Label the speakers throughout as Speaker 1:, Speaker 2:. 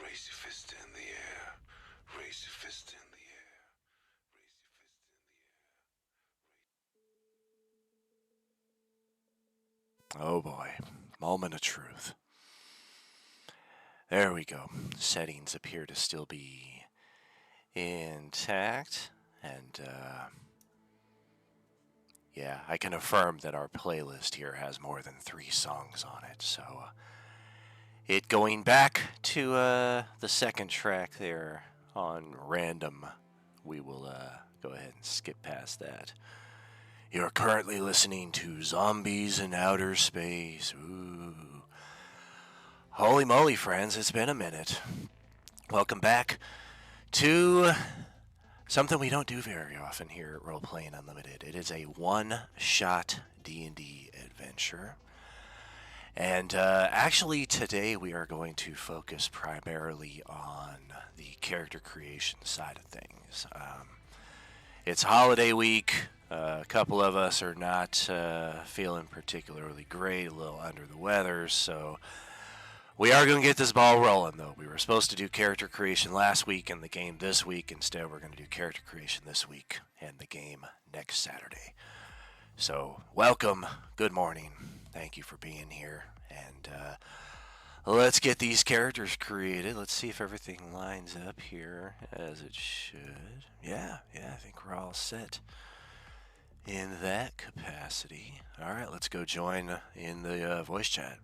Speaker 1: Raise your fist in the air. Raise your fist in the air. Raise your fist in the air.
Speaker 2: Oh boy, moment of truth. There we go. Settings appear to still be intact, and yeah, I can affirm that our playlist here has more than 3 songs on it, so it going back to the second track there on random, we will go ahead and skip past that. You're currently listening to Zombies in Outer Space. Ooh. Holy moly, friends, it's been a minute. Welcome back to something we don't do very often here at Role Playing Unlimited. It is a one-shot D&D adventure. And actually today we are going to focus primarily on the character creation side of things. It's holiday week. A couple of us are not feeling particularly great, a little under the weather, so we are going to get this ball rolling, though. We were supposed to do character creation last week and the game this week. Instead, we're going to do character creation this week and the game next Saturday. So, welcome. Good morning. Thank you for being here. And let's get these characters created. Let's see if everything lines up here as it should. Yeah, I think we're all set in that capacity. All right, let's go join in the voice chat.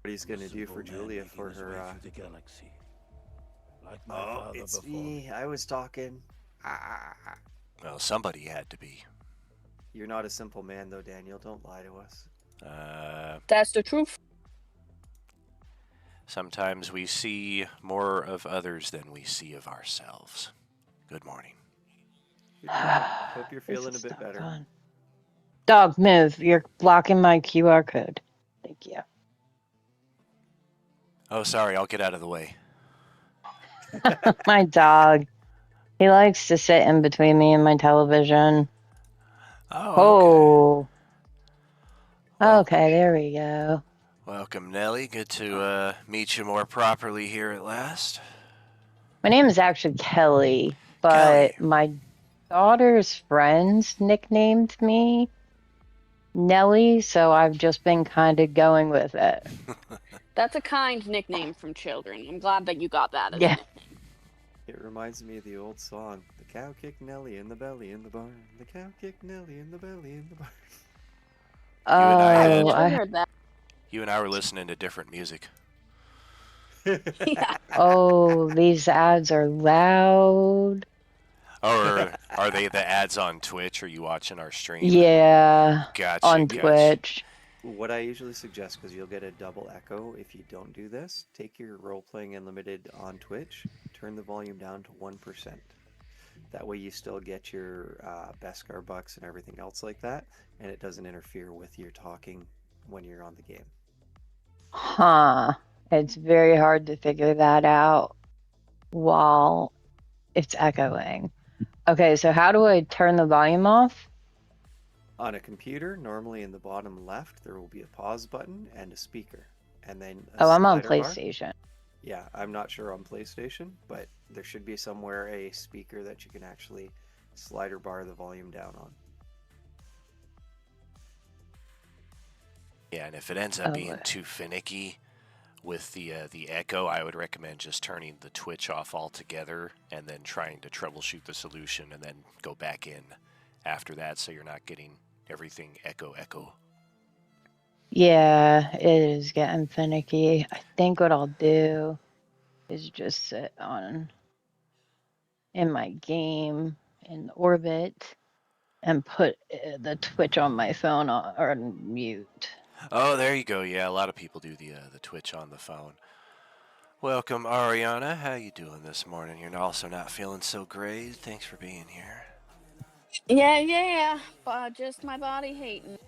Speaker 3: What he's gonna do for Julia for her
Speaker 4: Oh, it's me. I was talking.
Speaker 2: Well, somebody had to be.
Speaker 4: You're not a simple man, though, Daniel. Don't lie to us.
Speaker 5: That's the truth.
Speaker 2: Sometimes we see more of others than we see of ourselves. Good morning.
Speaker 4: Hope you're feeling a bit better.
Speaker 5: Fun. Dog, move. You're blocking my QR code. Thank you.
Speaker 2: Oh, sorry. I'll get out of the way.
Speaker 5: My dog. He likes to sit in between me and my television.
Speaker 2: Oh,
Speaker 5: Okay, there we go.
Speaker 2: Welcome, Nellie. Good to meet you more properly here at last.
Speaker 5: My name is actually Kelly, but my daughter's friends nicknamed me Nellie, so I've just been kind of going with it.
Speaker 6: That's a kind nickname from children. I'm glad that you got that as a nickname.
Speaker 4: It reminds me of the old song, "The cow kicked Nellie in the belly in the barn. The cow kicked Nellie in the belly in the barn."
Speaker 2: You and I were listening to different music.
Speaker 6: Yeah.
Speaker 5: Oh, these ads are loud.
Speaker 2: Or are they the ads on Twitch? Are you watching our stream?
Speaker 5: Yeah,
Speaker 2: gotcha,
Speaker 5: on Twitch.
Speaker 4: What I usually suggest, because you'll get a double echo if you don't do this, take your Role Playing Unlimited on Twitch, turn the volume down to 1%. That way you still get your Beskar bucks and everything else like that, and it doesn't interfere with your talking when you're on the game.
Speaker 5: Huh. It's very hard to figure that out while it's echoing. Okay, so how do I turn the volume off?
Speaker 4: On a computer, normally in the bottom left, there will be a pause button and a speaker. And then
Speaker 5: I'm on PlayStation.
Speaker 4: Yeah, I'm not sure on PlayStation, but there should be somewhere a speaker that you can actually slider bar the volume down on.
Speaker 2: Yeah, and if it ends up being too finicky with the echo, I would recommend just turning the Twitch off altogether and then trying to troubleshoot the solution and then go back in after that so you're not getting everything echo.
Speaker 5: Yeah, it is getting finicky. I think what I'll do is just sit in my game in orbit and put the Twitch on my phone or mute.
Speaker 2: Oh, there you go. Yeah, a lot of people do the Twitch on the phone. Welcome, Ariana. How you doing this morning? You're also not feeling so great. Thanks for being here.
Speaker 6: Yeah. Just my body hating.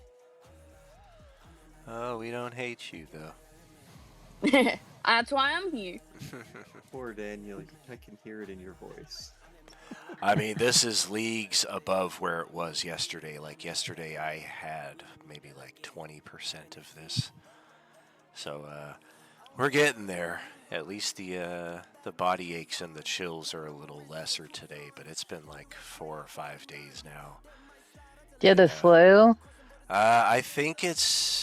Speaker 2: Oh, we don't hate you, though.
Speaker 6: That's why I'm here.
Speaker 4: Poor Daniel, I can hear it in your voice.
Speaker 2: I mean, this is leagues above where it was yesterday. Like yesterday, I had maybe like 20% of this. So we're getting there. At least the body aches and the chills are a little lesser today, but it's been like 4 or 5 days now.
Speaker 5: Do you have
Speaker 2: And
Speaker 5: the flu?
Speaker 2: I think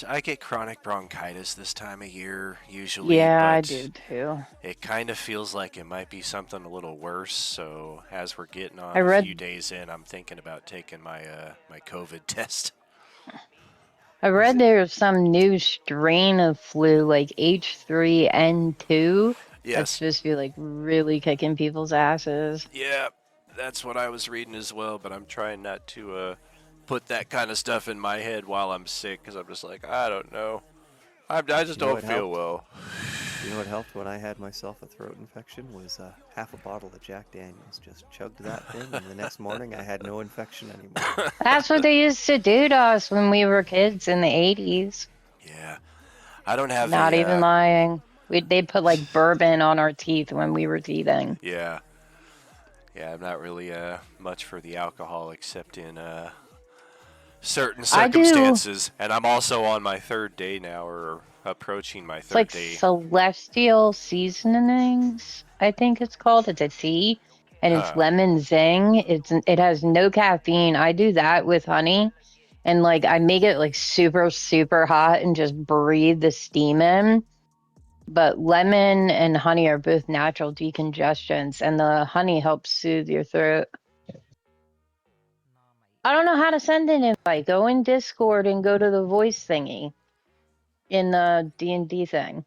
Speaker 2: I get chronic bronchitis this time of year usually,
Speaker 5: Yeah, I
Speaker 2: but
Speaker 5: do too.
Speaker 2: it kind of feels like it might be something a little worse. So as we're getting
Speaker 5: I
Speaker 2: on a few
Speaker 5: read
Speaker 2: days in, I'm thinking about taking my my COVID test.
Speaker 5: I
Speaker 4: Is
Speaker 5: read
Speaker 4: it?
Speaker 5: there's some new strain of flu, like H3N2, that's
Speaker 2: Yes.
Speaker 5: supposed to be like really kicking people's asses.
Speaker 2: Yeah, that's what I was reading as well, but I'm trying not to put that kind of stuff in my head while I'm sick because I'm just like, I don't know. I just
Speaker 4: You know
Speaker 2: don't
Speaker 4: what
Speaker 2: feel
Speaker 4: helped?
Speaker 2: well.
Speaker 4: You know what helped when I had myself a throat infection was half a bottle of Jack Daniels. Just chugged that thing, and the next morning I had no infection anymore.
Speaker 5: That's what they used to do to us when we were kids in the 80s.
Speaker 2: Yeah, I don't have
Speaker 5: Not
Speaker 2: a.
Speaker 5: even lying. They put like bourbon on our teeth when we were teething.
Speaker 2: Yeah, yeah, I'm not really much for the alcohol except in certain
Speaker 5: I do.
Speaker 2: circumstances, and I'm also on my third day now, or approaching my
Speaker 5: It's
Speaker 2: third
Speaker 5: like
Speaker 2: day.
Speaker 5: Celestial Seasonings, I think it's called. It's a tea, and it's
Speaker 2: Huh.
Speaker 5: lemon zing. It has no caffeine. I do that with honey, and like I make it like super super hot and just breathe the steam in. But lemon and honey are both natural decongestants, and the honey helps soothe your throat. I don't know how to send an invite. Go in Discord and go to the voice thingy in the D&D thing.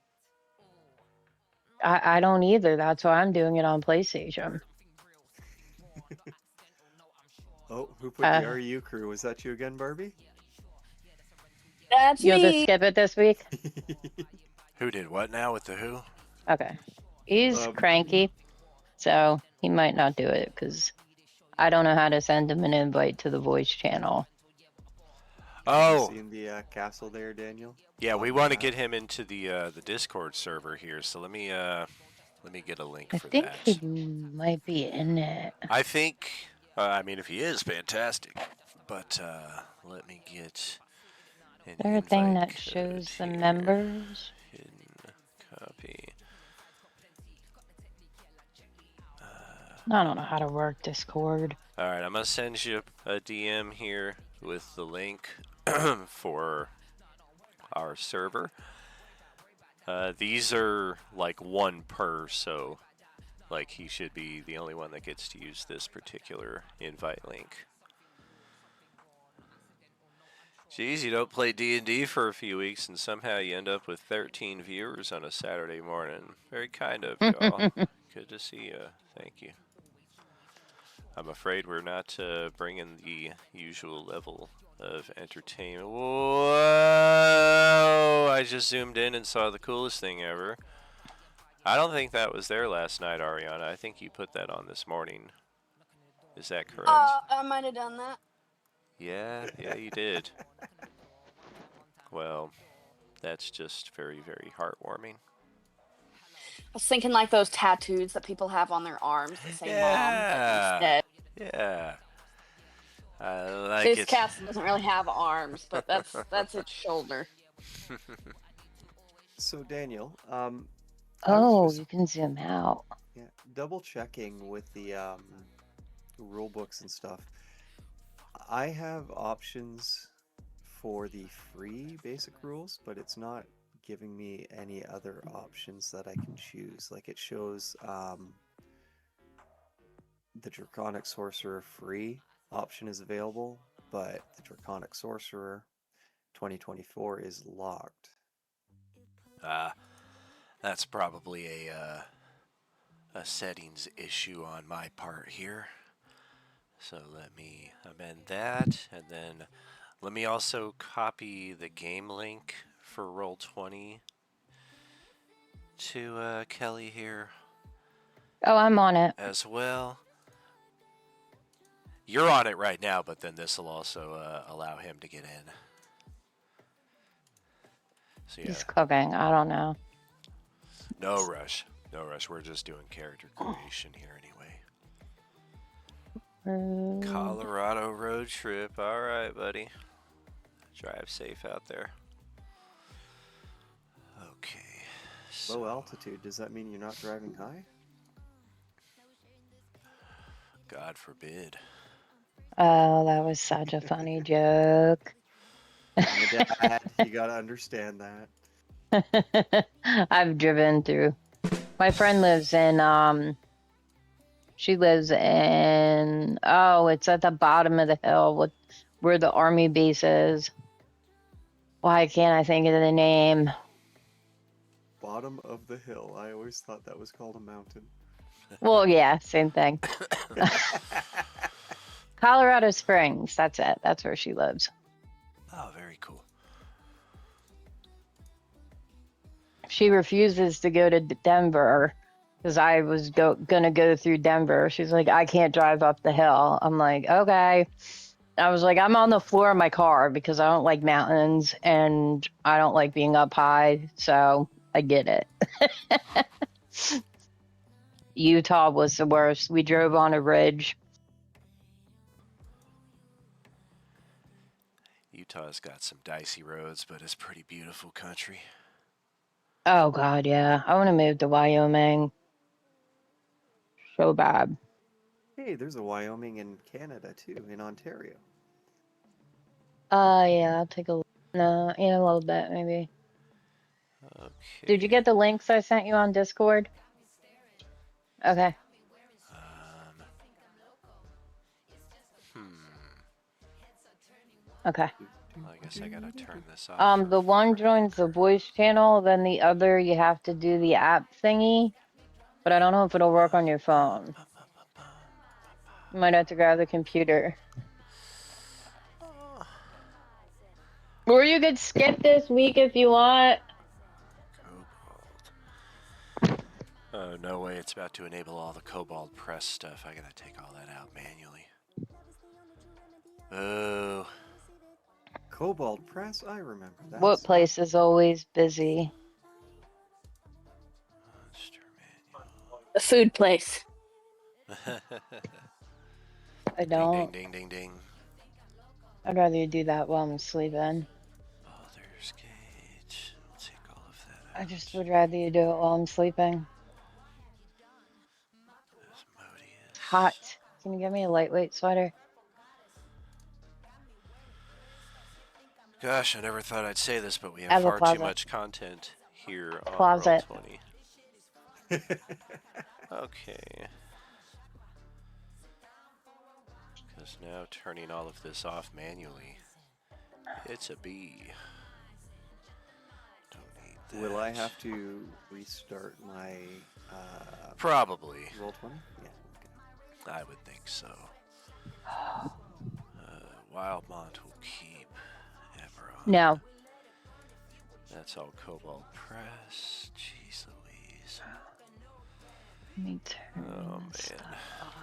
Speaker 5: I don't either. That's why I'm doing it on PlayStation.
Speaker 4: Oh, who put the
Speaker 5: Uh,
Speaker 4: RU crew? Was that you again, Barbie?
Speaker 6: That's
Speaker 5: you'll just
Speaker 6: me.
Speaker 5: skip it this week?
Speaker 2: Who did what now with the who?
Speaker 5: Okay. He's
Speaker 4: um,
Speaker 5: cranky, so he might not do it because I don't know how to send him an invite to the voice channel.
Speaker 4: have you
Speaker 2: Oh,
Speaker 4: seen the castle there, Daniel?
Speaker 2: yeah,
Speaker 4: On
Speaker 2: we
Speaker 4: the
Speaker 2: want to
Speaker 4: map?
Speaker 2: get him into the Discord server here. So let me get a link
Speaker 5: I
Speaker 2: for
Speaker 5: think he
Speaker 2: that.
Speaker 5: might be in it.
Speaker 2: I think. I mean, if he is, fantastic. But let me get an
Speaker 5: Is there a thing
Speaker 2: invite
Speaker 5: that
Speaker 2: code
Speaker 5: shows the
Speaker 2: here.
Speaker 5: members?
Speaker 2: Hidden copy.
Speaker 5: I don't know how to work Discord.
Speaker 2: All right, I'm gonna send you a DM here with the link for our server. These are like one per, so like he should be the only one that gets to use this particular invite link. Geez, you don't play D&D for a few weeks and somehow you end up with 13 viewers on a Saturday morning. Very kind of y'all. Good to see you. Thank you. I'm afraid we're not bringing the usual level of entertainment. Whoa! I just zoomed in and saw the coolest thing ever. I don't think that was there last night, Ariana. I think you put that on this morning. Is that correct?
Speaker 6: I might have done that.
Speaker 2: Yeah, you did. Well, that's just very, very heartwarming.
Speaker 6: I was thinking like those tattoos that people have on their arms that say mom, but
Speaker 2: Yeah,
Speaker 6: instead
Speaker 2: yeah. I like
Speaker 6: this
Speaker 2: it.
Speaker 6: castle doesn't really have arms, but that's its shoulder.
Speaker 4: So Daniel, I was
Speaker 5: Oh,
Speaker 4: just
Speaker 5: you can zoom out.
Speaker 4: yeah, double checking with the rule books and stuff. I have options for the free basic rules, but it's not giving me any other options that I can choose. Like it shows the Draconic Sorcerer free option is available, but the Draconic Sorcerer 2024 is locked.
Speaker 2: That's probably a settings issue on my part here. So let me amend that, and then let me also copy the game link for Roll20 to Kelly here
Speaker 5: Oh, I'm on it.
Speaker 2: as well. You're on it right now, but then this will also allow him to get in. So yeah,
Speaker 5: He's cooking. I don't know.
Speaker 2: no rush. No rush. We're just doing character creation here anyway.
Speaker 5: Road.
Speaker 2: Colorado road trip. All right, buddy. Drive safe out there. Okay.
Speaker 4: Low altitude, does that mean you're not driving high?
Speaker 2: God forbid.
Speaker 5: Oh, that was such a funny joke.
Speaker 4: I'm a dad, you gotta understand that.
Speaker 5: I've driven through. My friend lives in she lives in it's at the bottom of the hill with where the army base is. Why can't I think of the name?
Speaker 4: Bottom of the hill. I always thought that was called a mountain.
Speaker 5: Well, yeah, same thing. Colorado Springs, that's it. That's where she lives.
Speaker 2: Oh, very cool.
Speaker 5: She refuses to go to Denver because I was gonna go through Denver. She's like, I can't drive up the hill. I'm like, okay. I was like, I'm on the floor of my car because I don't like mountains and I don't like being up high. So I get it. Utah was the worst. We drove on a ridge.
Speaker 2: Utah's got some dicey roads, but it's pretty beautiful country.
Speaker 5: Oh God, yeah. I want to move to Wyoming. So bad.
Speaker 4: Hey, there's a Wyoming in Canada too, in Ontario.
Speaker 5: Yeah, I'll take a look. No, in a little bit, maybe.
Speaker 2: Okay.
Speaker 5: Did you get the links I sent you on Discord? Okay. Okay.
Speaker 2: Well, I guess I gotta turn this off.
Speaker 5: The one joins the voice channel, then the other you have to do the app thingy. But I don't know if it'll work on your phone. You might have to grab the computer. Or you could skip this week if you want.
Speaker 2: Cobalt. Oh, no way. It's about to enable all the Cobalt Press stuff. I gotta take all that out manually. Oh.
Speaker 4: Cobalt Press, I remember that.
Speaker 5: What place is always busy?
Speaker 2: Monster
Speaker 6: The food place.
Speaker 2: manual.
Speaker 5: I don't.
Speaker 2: Ding, ding, ding, ding, ding.
Speaker 5: I'd rather you do that while I'm sleeping.
Speaker 2: Baldur's Gate. We'll take all of that
Speaker 5: I
Speaker 2: out.
Speaker 5: just would rather you do it while I'm sleeping.
Speaker 2: Asmodeus.
Speaker 5: Hot. Can you get me a lightweight sweater?
Speaker 2: Gosh, I never thought I'd say this, but we
Speaker 5: I
Speaker 2: have
Speaker 5: have a
Speaker 2: far too
Speaker 5: closet.
Speaker 2: much content here on
Speaker 5: Closet.
Speaker 2: Roll20. Okay. Because now turning all of this off manually, it's a B. Don't need that.
Speaker 4: Will I have to restart my
Speaker 2: Probably.
Speaker 4: Roll20? Yeah.
Speaker 2: I would think so. Wildmont will keep. Emerald.
Speaker 5: No.
Speaker 2: That's all Cobalt Press. Jeez Louise.
Speaker 5: Let me turn
Speaker 2: Oh,
Speaker 5: this
Speaker 2: man.
Speaker 5: stuff off.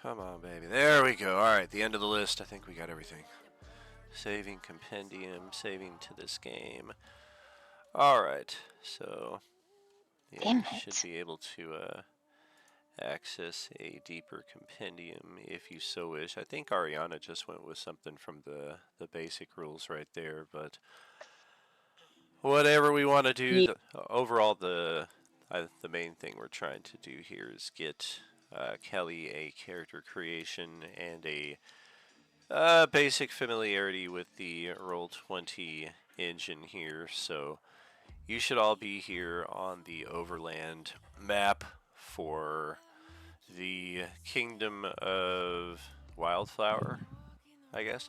Speaker 2: Come on, baby. There we go. All right, the end of the list. I think we got everything. Saving compendium, saving to this game. All right, so yeah,
Speaker 5: Damn
Speaker 2: you should
Speaker 5: it.
Speaker 2: be able to access a deeper compendium if you so wish. I think Ariana just went with something from the basic rules right there, but whatever we want to do.
Speaker 5: Ye-
Speaker 2: Overall, the main thing we're trying to do here is get Kelly a character creation and a basic familiarity with the Roll20 engine here. So you should all be here on the Overland map for the Kingdom of Wildflower, I guess.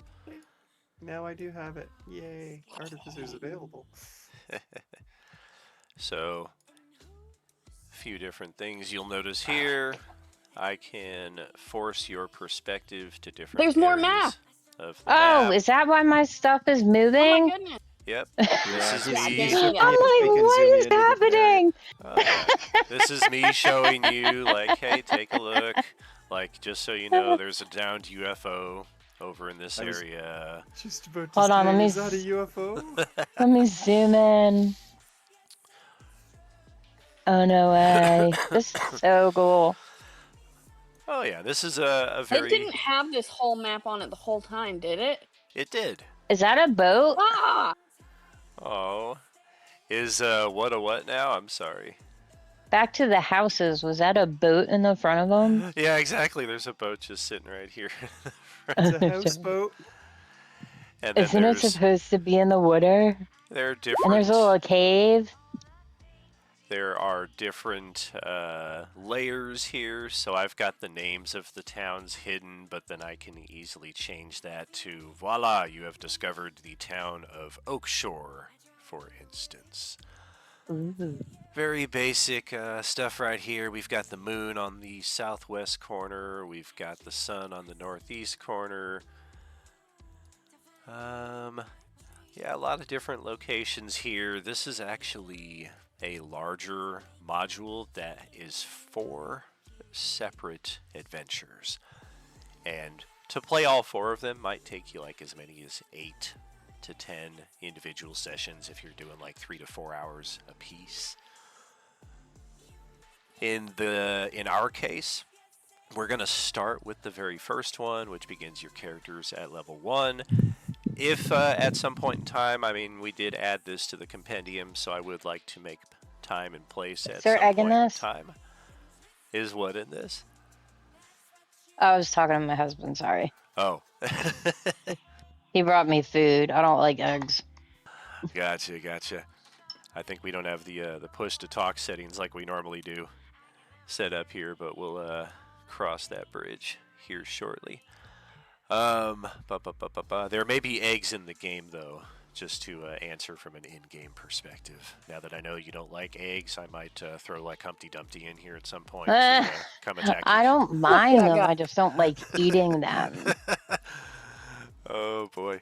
Speaker 4: Now I do have it. Yay. Artificer's available.
Speaker 2: So, a few different things you'll notice here. I can force your perspective to different
Speaker 6: There's more
Speaker 2: areas
Speaker 6: map.
Speaker 2: of the
Speaker 5: Oh,
Speaker 2: map.
Speaker 5: is that why my stuff is
Speaker 6: Oh
Speaker 5: moving?
Speaker 6: my goodness.
Speaker 2: Yep.
Speaker 4: Yeah,
Speaker 2: This is
Speaker 4: he's
Speaker 2: me.
Speaker 6: shifting
Speaker 5: I'm
Speaker 6: it.
Speaker 5: like,
Speaker 4: They can
Speaker 5: what
Speaker 4: zoom
Speaker 5: is
Speaker 4: in to do that.
Speaker 5: happening?
Speaker 2: This is me showing you, like, hey, take a look. Like, just so you know, there's a downed UFO over in this
Speaker 4: I was-
Speaker 2: area.
Speaker 4: Just about to
Speaker 5: Hold on,
Speaker 4: say,
Speaker 5: let me
Speaker 4: is that a UFO?
Speaker 5: Let me zoom in. Oh, no way. This is so cool.
Speaker 2: Oh yeah, this is a
Speaker 6: It
Speaker 2: very.
Speaker 6: didn't have this whole map on it the whole time, did it?
Speaker 2: It did.
Speaker 5: Is that a boat?
Speaker 6: Ah!
Speaker 2: Oh, is what a what now? I'm sorry.
Speaker 5: Back to the houses. Was that a boat in the front of them?
Speaker 2: Yeah, exactly. There's a boat just sitting right here.
Speaker 4: It's a houseboat.
Speaker 2: And then
Speaker 5: Isn't it supposed to be in the water?
Speaker 2: there are
Speaker 5: And there's a
Speaker 2: different.
Speaker 5: little cave.
Speaker 2: There are different layers here, so I've got the names of the towns hidden, but then I can easily change that to voila, you have discovered the town of Oakshore, for instance.
Speaker 5: Ooh.
Speaker 2: Very basic stuff right here. We've got the moon on the southwest corner, we've got the sun on the northeast corner. Yeah, a lot of different locations here. This is actually a larger module that is 4 separate adventures. And to play all 4 of them might take you like as many as 8 to 10 individual sessions if you're doing like 3 to 4 hours a piece. In our case, we're going to start with the very first one, which begins your characters at level 1. If at some point in time, I mean, we did add this to the compendium, so I would like to make time and place at
Speaker 5: Is there
Speaker 2: some
Speaker 5: egg in
Speaker 2: point in
Speaker 5: this?
Speaker 2: time. Is what in this?
Speaker 5: I was talking to my husband, sorry.
Speaker 2: Oh.
Speaker 5: He brought me food. I don't like eggs.
Speaker 2: Gotcha. I think we don't have the push to talk settings like we normally do set up here, but we'll cross that bridge here shortly. There may be eggs in the game, though, just to answer from an in-game perspective. Now that I know you don't like eggs, I might throw like Humpty Dumpty in here at some point to come attack you.
Speaker 5: I don't mind them.
Speaker 6: God.
Speaker 5: I just don't like eating them.
Speaker 2: Oh, boy.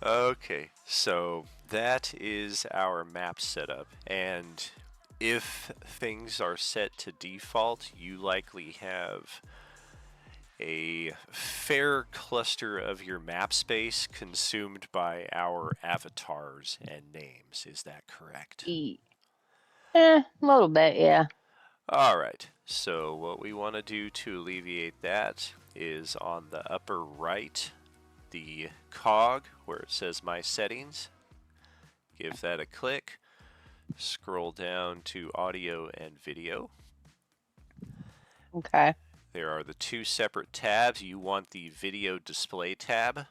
Speaker 2: Okay, so that is our map setup, and if things are set to default, you likely have a fair cluster of your map space consumed by our avatars and names. Is that correct?
Speaker 5: A little bit, yeah.
Speaker 2: Alright, so what we want to do to alleviate that is on the upper right, the cog where it says My Settings. Give that a click. Scroll down to Audio and Video.
Speaker 5: Okay.
Speaker 2: There are the 2 separate tabs. You want the Video Display tab,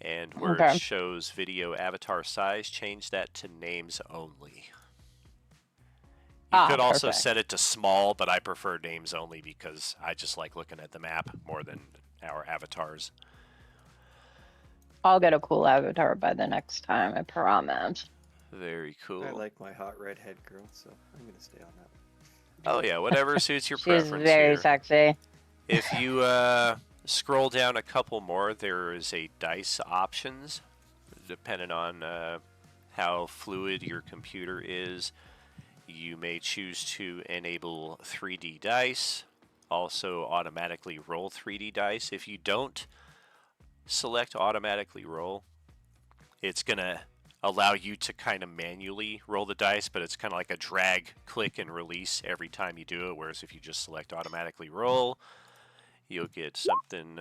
Speaker 2: and where
Speaker 5: Okay.
Speaker 2: it shows Video Avatar Size, change that to Names Only. You could also
Speaker 5: perfect.
Speaker 2: set it to small, but I prefer names only because I just like looking at the map more than our avatars.
Speaker 5: I'll get a cool avatar by the next time, I promise.
Speaker 2: Very cool.
Speaker 4: I like my hot redhead girl, so I'm gonna stay on that.
Speaker 2: Oh yeah, whatever suits your
Speaker 5: She's
Speaker 2: preference
Speaker 5: very
Speaker 2: here.
Speaker 5: sexy.
Speaker 2: If you scroll down a couple more, there is a dice options, depending on how fluid your computer is. You may choose to enable 3D dice, also automatically roll 3D dice. If you don't select automatically roll, it's going to allow you to kind of manually roll the dice, but it's kind of like a drag, click, and release every time you do it, whereas if you just select automatically roll, you'll get something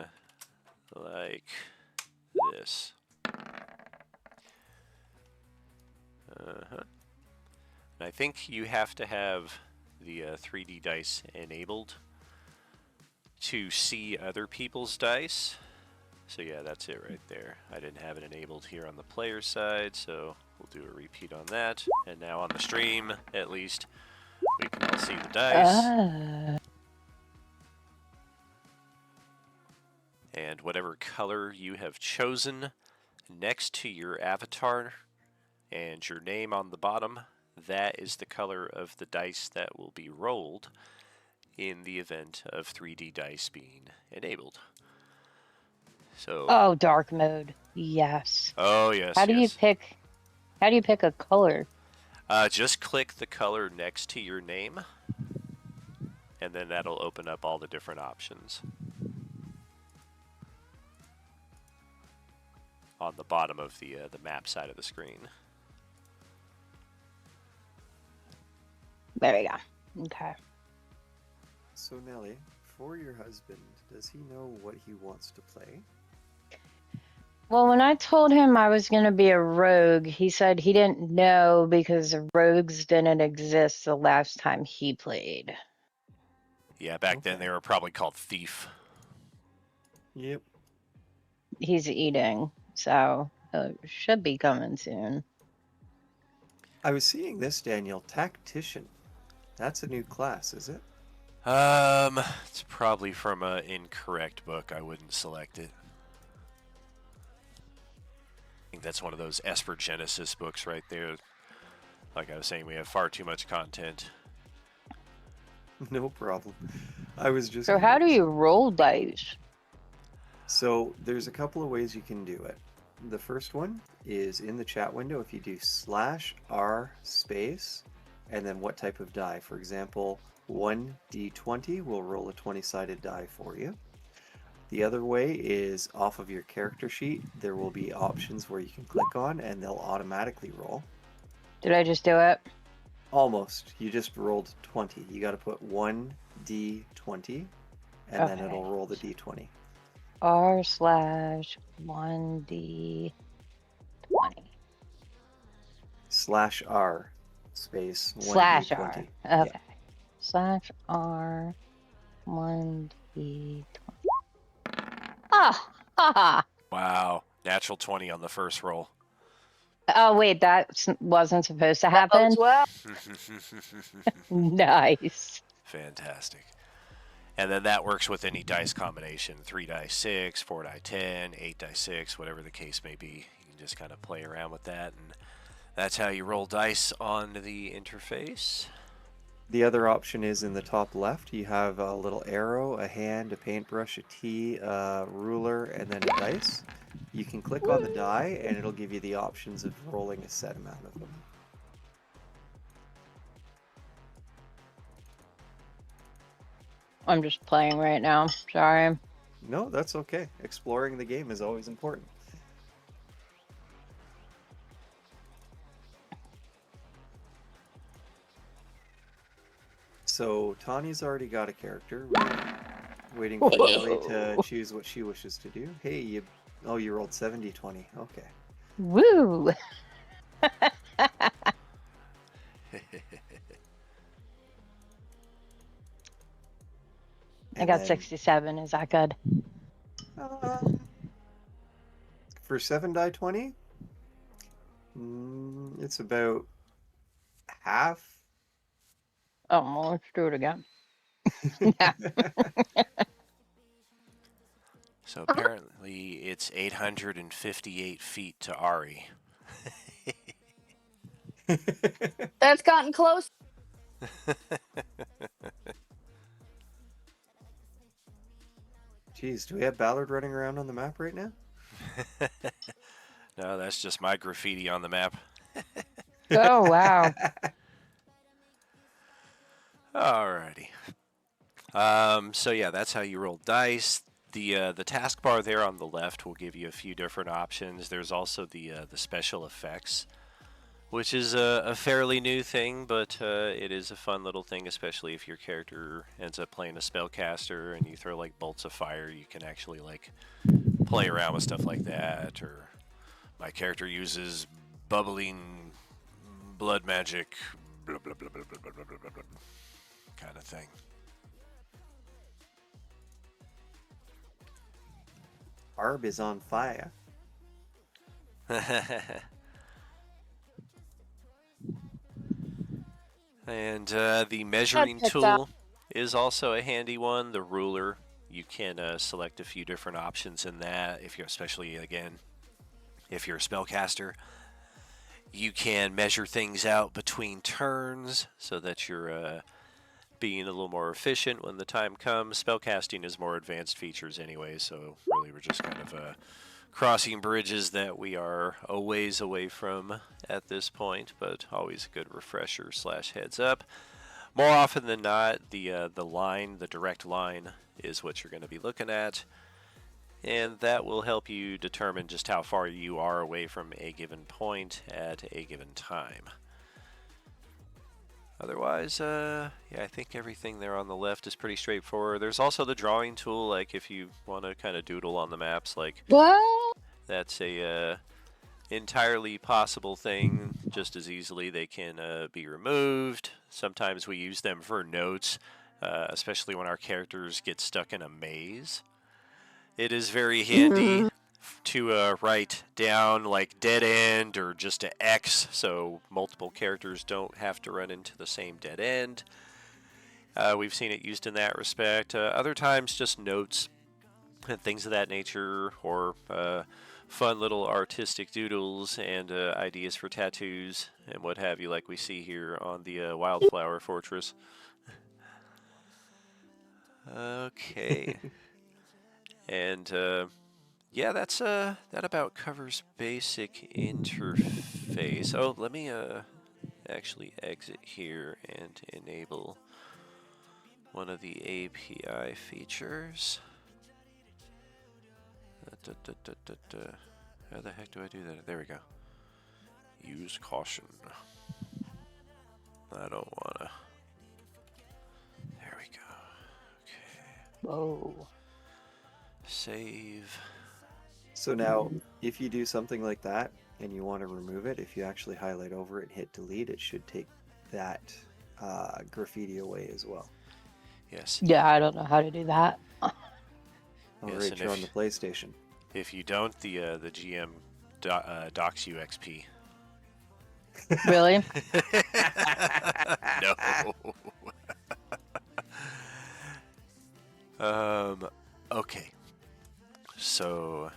Speaker 2: like this. And I think you have to have the 3D dice enabled to see other people's dice. So yeah, that's it right there. I didn't have it enabled here on the player side, so we'll do a repeat on that. And now on the stream, at least, we can all see the dice. And whatever color you have chosen next to your avatar and your name on the bottom, that is the color of the dice that will be rolled in the event of 3D dice being enabled. So.
Speaker 5: Oh, dark mode. Yes.
Speaker 2: Oh yes.
Speaker 5: How do you pick a color?
Speaker 2: Just click the color next to your name, and then that'll open up all the different options on the bottom of the map side of the screen.
Speaker 5: There we go. Okay.
Speaker 4: So Nelly, for your husband, does he know what he wants to play?
Speaker 5: Well, when I told him I was going to be a rogue, he said he didn't know because rogues didn't exist the last time he played.
Speaker 2: Yeah, back then
Speaker 4: Okay.
Speaker 2: they were probably called thief.
Speaker 4: Yep.
Speaker 5: He's eating, so it should be coming soon.
Speaker 4: I was seeing this, Daniel. Tactician. That's a new class, is it?
Speaker 2: It's probably from an incorrect book. I wouldn't select it. I think that's one of those Esper Genesis books right there. Like I was saying, we have far too much content.
Speaker 4: No problem. I was just
Speaker 5: So how do
Speaker 4: curious.
Speaker 5: you roll dice?
Speaker 4: So there's a couple of ways you can do it. The first one is in the chat window. If you do /r space and then what type of die. For example, 1d20 will roll a 20-sided die for you. The other way is off of your character sheet. There will be options where you can click on and they'll automatically roll.
Speaker 5: Did I just do it?
Speaker 4: Almost. You just rolled 20. You got to put 1d20 and then
Speaker 5: Okay.
Speaker 4: it'll roll the d20.
Speaker 5: r/1d20.
Speaker 4: /r space 1d20.
Speaker 5: /r.
Speaker 4: Yeah.
Speaker 5: Okay. /r 1d20. Ah, haha.
Speaker 2: Wow, natural 20 on the first roll.
Speaker 5: Oh wait, that wasn't supposed to
Speaker 6: That
Speaker 5: happen.
Speaker 6: bodes well.
Speaker 5: Nice.
Speaker 2: Fantastic. And then that works with any dice combination. 3 dice 6, 4 die 10, 8 dice 6, whatever the case may be. You can just kind of play around with that, and that's how you roll dice on the interface.
Speaker 4: The other option is in the top left. You have a little arrow, a hand, a paintbrush, a T, a ruler, and then a dice. You can click on the die and it'll give you the options of rolling a set amount of them.
Speaker 5: I'm just playing right now. Sorry.
Speaker 4: No, that's okay. Exploring the game is always important. So Tawny's already got a character. We're waiting for Nelly to choose what she wishes to do. Hey, you rolled 70-20. Okay.
Speaker 5: Woo! I got 67. Is that good?
Speaker 4: For 7 die 20, it's about half.
Speaker 5: Oh, well, let's do it again.
Speaker 2: So apparently it's 858 feet to Ari.
Speaker 6: That's gotten close.
Speaker 4: Jeez, do we have Ballard running around on the map right now?
Speaker 2: No, that's just my graffiti on the map.
Speaker 5: Oh, wow.
Speaker 2: Alrighty. So yeah, that's how you roll dice. The taskbar there on the left will give you a few different options. There's also the special effects, which is a fairly new thing, but it is a fun little thing, especially if your character ends up playing a spellcaster and you throw like bolts of fire. You can actually like play around with stuff like that. Or my character uses bubbling blood magic, blah blah blah blah blah blah blah blah, blah kind of thing.
Speaker 4: Barb is on fire.
Speaker 2: And the measuring
Speaker 6: checked
Speaker 2: tool
Speaker 6: out.
Speaker 2: is also a handy one. The ruler, you can select a few different options in that. If you're, especially again, if you're a spellcaster, you can measure things out between turns so that you're being a little more efficient when the time comes. Spellcasting is more advanced features anyway, so really we're just kind of crossing bridges that we are a ways away from at this point, but always a good refresher / heads up. More often than not, the line, the direct line, is what you're going to be looking at, and that will help you determine just how far you are away from a given point at a given time. Otherwise, yeah, I think everything there on the left is pretty straightforward. There's also the drawing tool, like if you want to kind of doodle on the maps, like
Speaker 6: What?
Speaker 2: that's a entirely possible thing. Just as easily they can be removed. Sometimes we use them for notes, especially when our characters get stuck in a maze. It is very handy to write down like dead end or just a X, so multiple characters don't have to run into the same dead end. We've seen it used in that respect. Other times, just notes and things of that nature, or fun little artistic doodles and ideas for tattoos and what have you, like we see here on the Wildflower Fortress. Okay. And yeah, that's that about covers basic interface. Oh, let me actually exit here and enable one of the API features. How the heck do I do that? There we go. Use caution. I don't wanna. There we go. Okay.
Speaker 5: Whoa.
Speaker 2: Save.
Speaker 4: So now, if you do something like that and you want to remove it, if you actually highlight over it and hit delete, it should take that graffiti away as well.
Speaker 2: Yes.
Speaker 5: Yeah, I don't know how to do that.
Speaker 4: All
Speaker 2: Yes,
Speaker 4: right,
Speaker 2: and
Speaker 4: you're on the PlayStation.
Speaker 2: If you don't, the GM docks you XP.
Speaker 5: Really?
Speaker 2: No. Okay. So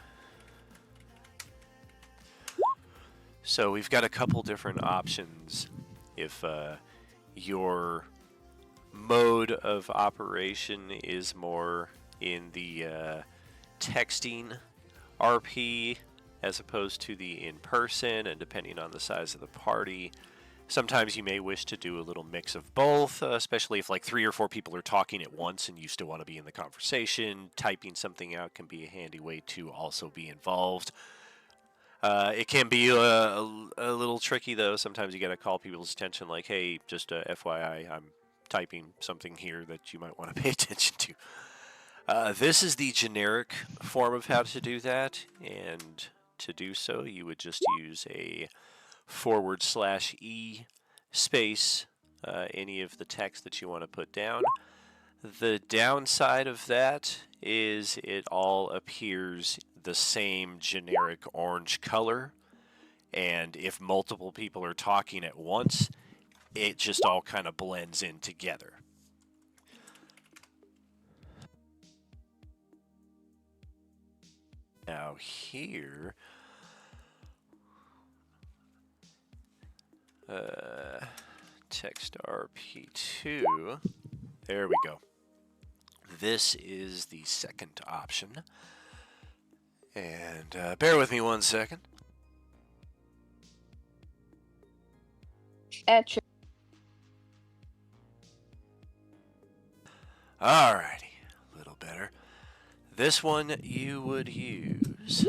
Speaker 2: we've got a couple different options if your mode of operation is more in the texting RP as opposed to the in-person, and depending on the size of the party. Sometimes you may wish to do a little mix of both, especially if like 3 or 4 people are talking at once and you still want to be in the conversation. Typing something out can be a handy way to also be involved. It can be a little tricky though. Sometimes you got to call people's attention like, hey, just FYI, I'm typing something here that you might want to pay attention to. This is the generic form of how to do that, and to do so you would just use a /E space any of the text that you want to put down. The downside of that is it all appears the same generic orange color, and if multiple people are talking at once, it just all kind of blends in together. Now here, text RP2, there we go. This is the second option. And bear with me 1 second.
Speaker 6: Etch.
Speaker 2: Alrighty, a little better. This one you would use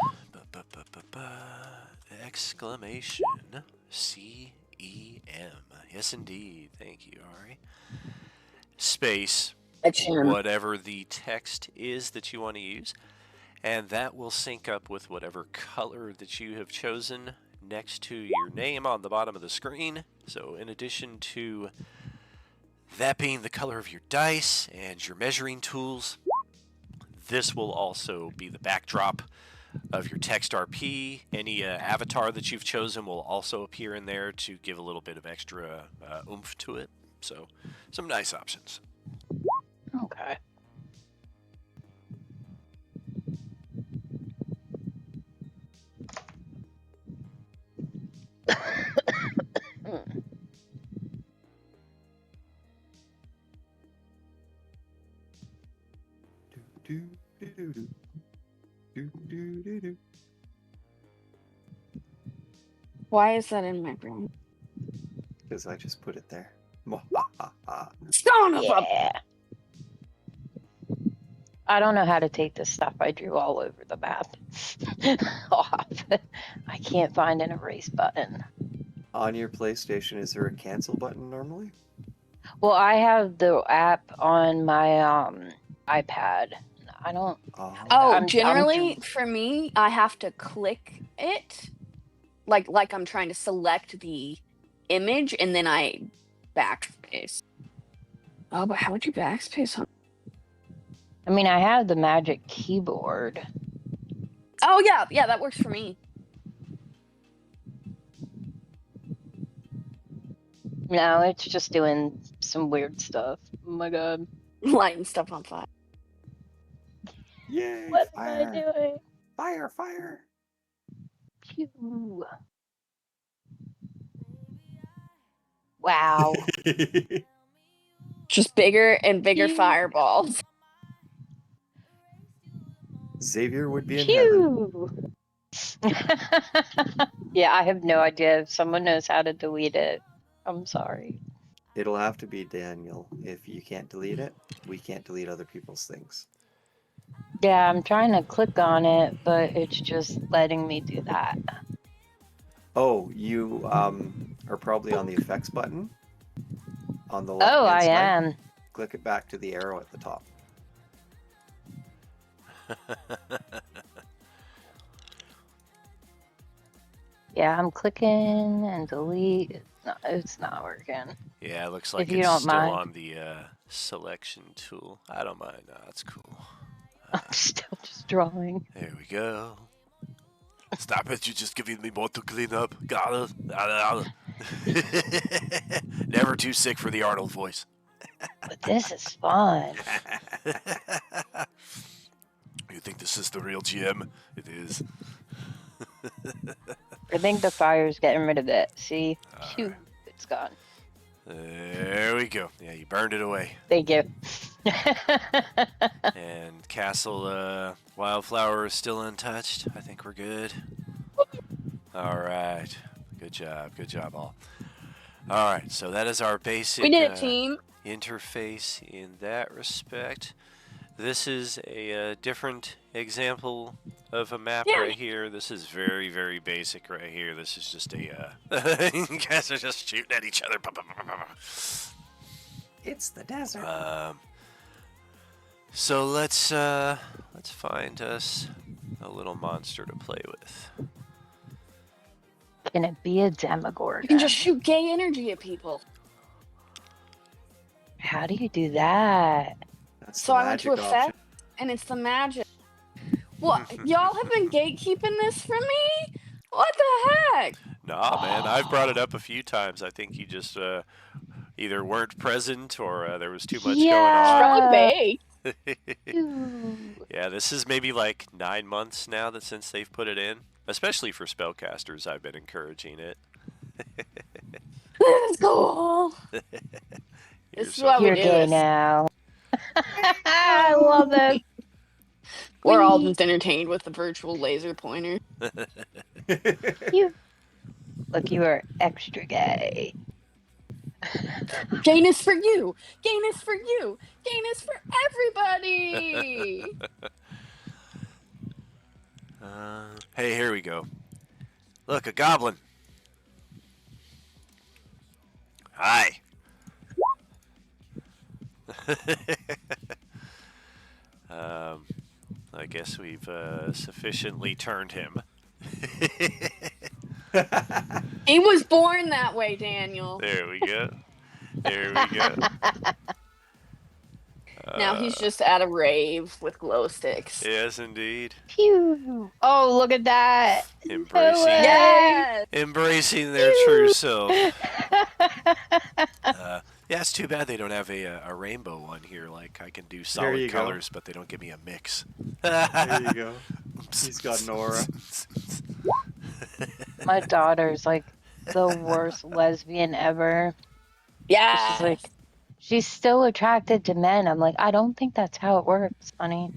Speaker 2: exclamation CEM. Yes, indeed. Thank you, Ari. Space, whatever the text is that you want to use, and that will sync up with whatever color that you have chosen next to your name on the bottom of the screen. So in addition to that being the color of your dice and your measuring tools, this will also be the backdrop of your text RP. Any avatar that you've chosen will also appear in there to give a little bit of extra oomph to it. So some nice options.
Speaker 5: Okay.
Speaker 6: Why is that in my brain?
Speaker 4: Because I just put it there.
Speaker 6: Son of a...
Speaker 5: Yeah. I don't know how to take the stuff I drew all over the map off. I can't find an erase button.
Speaker 4: On your PlayStation, is there a cancel button normally?
Speaker 5: Well, I have the app on my iPad. I don't.
Speaker 6: Oh,
Speaker 5: I'm
Speaker 6: generally for me, I have to click it, like I'm trying to select the image, and then I backspace. Oh, but how would you backspace on?
Speaker 5: I mean, I have the Magic Keyboard.
Speaker 6: Oh yeah, that works for me.
Speaker 5: No, it's just doing some weird stuff. Oh my god.
Speaker 6: Lighting stuff on fire.
Speaker 4: Yay!
Speaker 5: What
Speaker 4: fire!
Speaker 5: am I doing?
Speaker 4: Fire! Fire!
Speaker 5: Phew. Wow.
Speaker 6: Just bigger and bigger
Speaker 5: Phew.
Speaker 6: fireballs.
Speaker 4: Xavier would be in heaven.
Speaker 5: Phew. Yeah, I have no idea if someone knows how to delete it. I'm sorry.
Speaker 4: It'll have to be Daniel. If you can't delete it, we can't delete other people's things.
Speaker 5: Yeah, I'm trying to click on it, but it's just letting me do that.
Speaker 4: Oh, you are probably on the effects button on the left
Speaker 5: Oh,
Speaker 4: hand
Speaker 5: I
Speaker 4: side.
Speaker 5: am.
Speaker 4: Click it back to the arrow at the top.
Speaker 5: Yeah, I'm clicking and delete. No, it's not working.
Speaker 2: Yeah, it looks like
Speaker 5: If you
Speaker 2: it's
Speaker 5: don't
Speaker 2: still
Speaker 5: mind.
Speaker 2: on the selection tool. I don't mind. No, that's cool.
Speaker 5: I'm still just drawing.
Speaker 2: There we go. Stop it, you're just giving me more to clean up. Got it. Never too sick for the Arnold voice.
Speaker 5: But this is fun.
Speaker 2: You think this is the real GM? It is.
Speaker 5: I think the fire's getting rid of it. See? Phew,
Speaker 2: Alright.
Speaker 5: it's gone.
Speaker 2: There we go. Yeah, you burned it away.
Speaker 5: Thank you.
Speaker 2: And Castle Wildflower is still untouched. I think we're good. Alright. Good job all. Alright, so that is our basic
Speaker 6: We did it, team.
Speaker 2: interface in that respect. This is a different example of a map
Speaker 6: Yeah.
Speaker 2: right here. This is very, very basic right here. This is just a you guys are just shooting at each other.
Speaker 4: It's the desert.
Speaker 2: So let's find us a little monster to play with.
Speaker 5: Can it be a Demogorgon?
Speaker 6: You can just shoot gay energy at people.
Speaker 5: How do you do that?
Speaker 4: That's
Speaker 6: So
Speaker 4: the
Speaker 6: I went to
Speaker 4: magic
Speaker 6: effect,
Speaker 4: option.
Speaker 6: and it's the magic. What? Y'all have been gatekeeping this from me? What the heck?
Speaker 2: Nah, man, I've brought it up a few times. I think you just either weren't present or there was too much
Speaker 6: Probably
Speaker 2: going
Speaker 6: bait.
Speaker 2: on. Yeah, this is maybe like 9 months now that since they've put it in. Especially for spellcasters, I've been encouraging it.
Speaker 6: That's cool. This is why we
Speaker 5: You're
Speaker 6: do
Speaker 5: gay
Speaker 6: this.
Speaker 5: now. I love it.
Speaker 6: We're all just entertained with the virtual laser pointer.
Speaker 5: Look, you are extra gay.
Speaker 6: Gayness for you. Gayness for you. Gayness for everybody.
Speaker 2: Hey, here we go. Look, a goblin. Hi. I guess we've sufficiently turned him.
Speaker 6: He was born that way, Daniel.
Speaker 2: There we go. There we go.
Speaker 6: Now he's just at a rave with glow sticks.
Speaker 2: Yes, indeed.
Speaker 5: Phew. Oh, look at that.
Speaker 2: Embracing,
Speaker 6: Yes.
Speaker 2: embracing their true self. Yeah, it's too bad they don't have a rainbow one here. Like, I can do
Speaker 4: you
Speaker 2: solid
Speaker 4: go.
Speaker 2: colors, but they don't give me a mix.
Speaker 4: There you go. He's got an aura.
Speaker 5: My daughter's like the worst lesbian ever.
Speaker 6: Yeah.
Speaker 5: She's like, she's still attracted to men. I'm like, I don't think that's how it works, honey.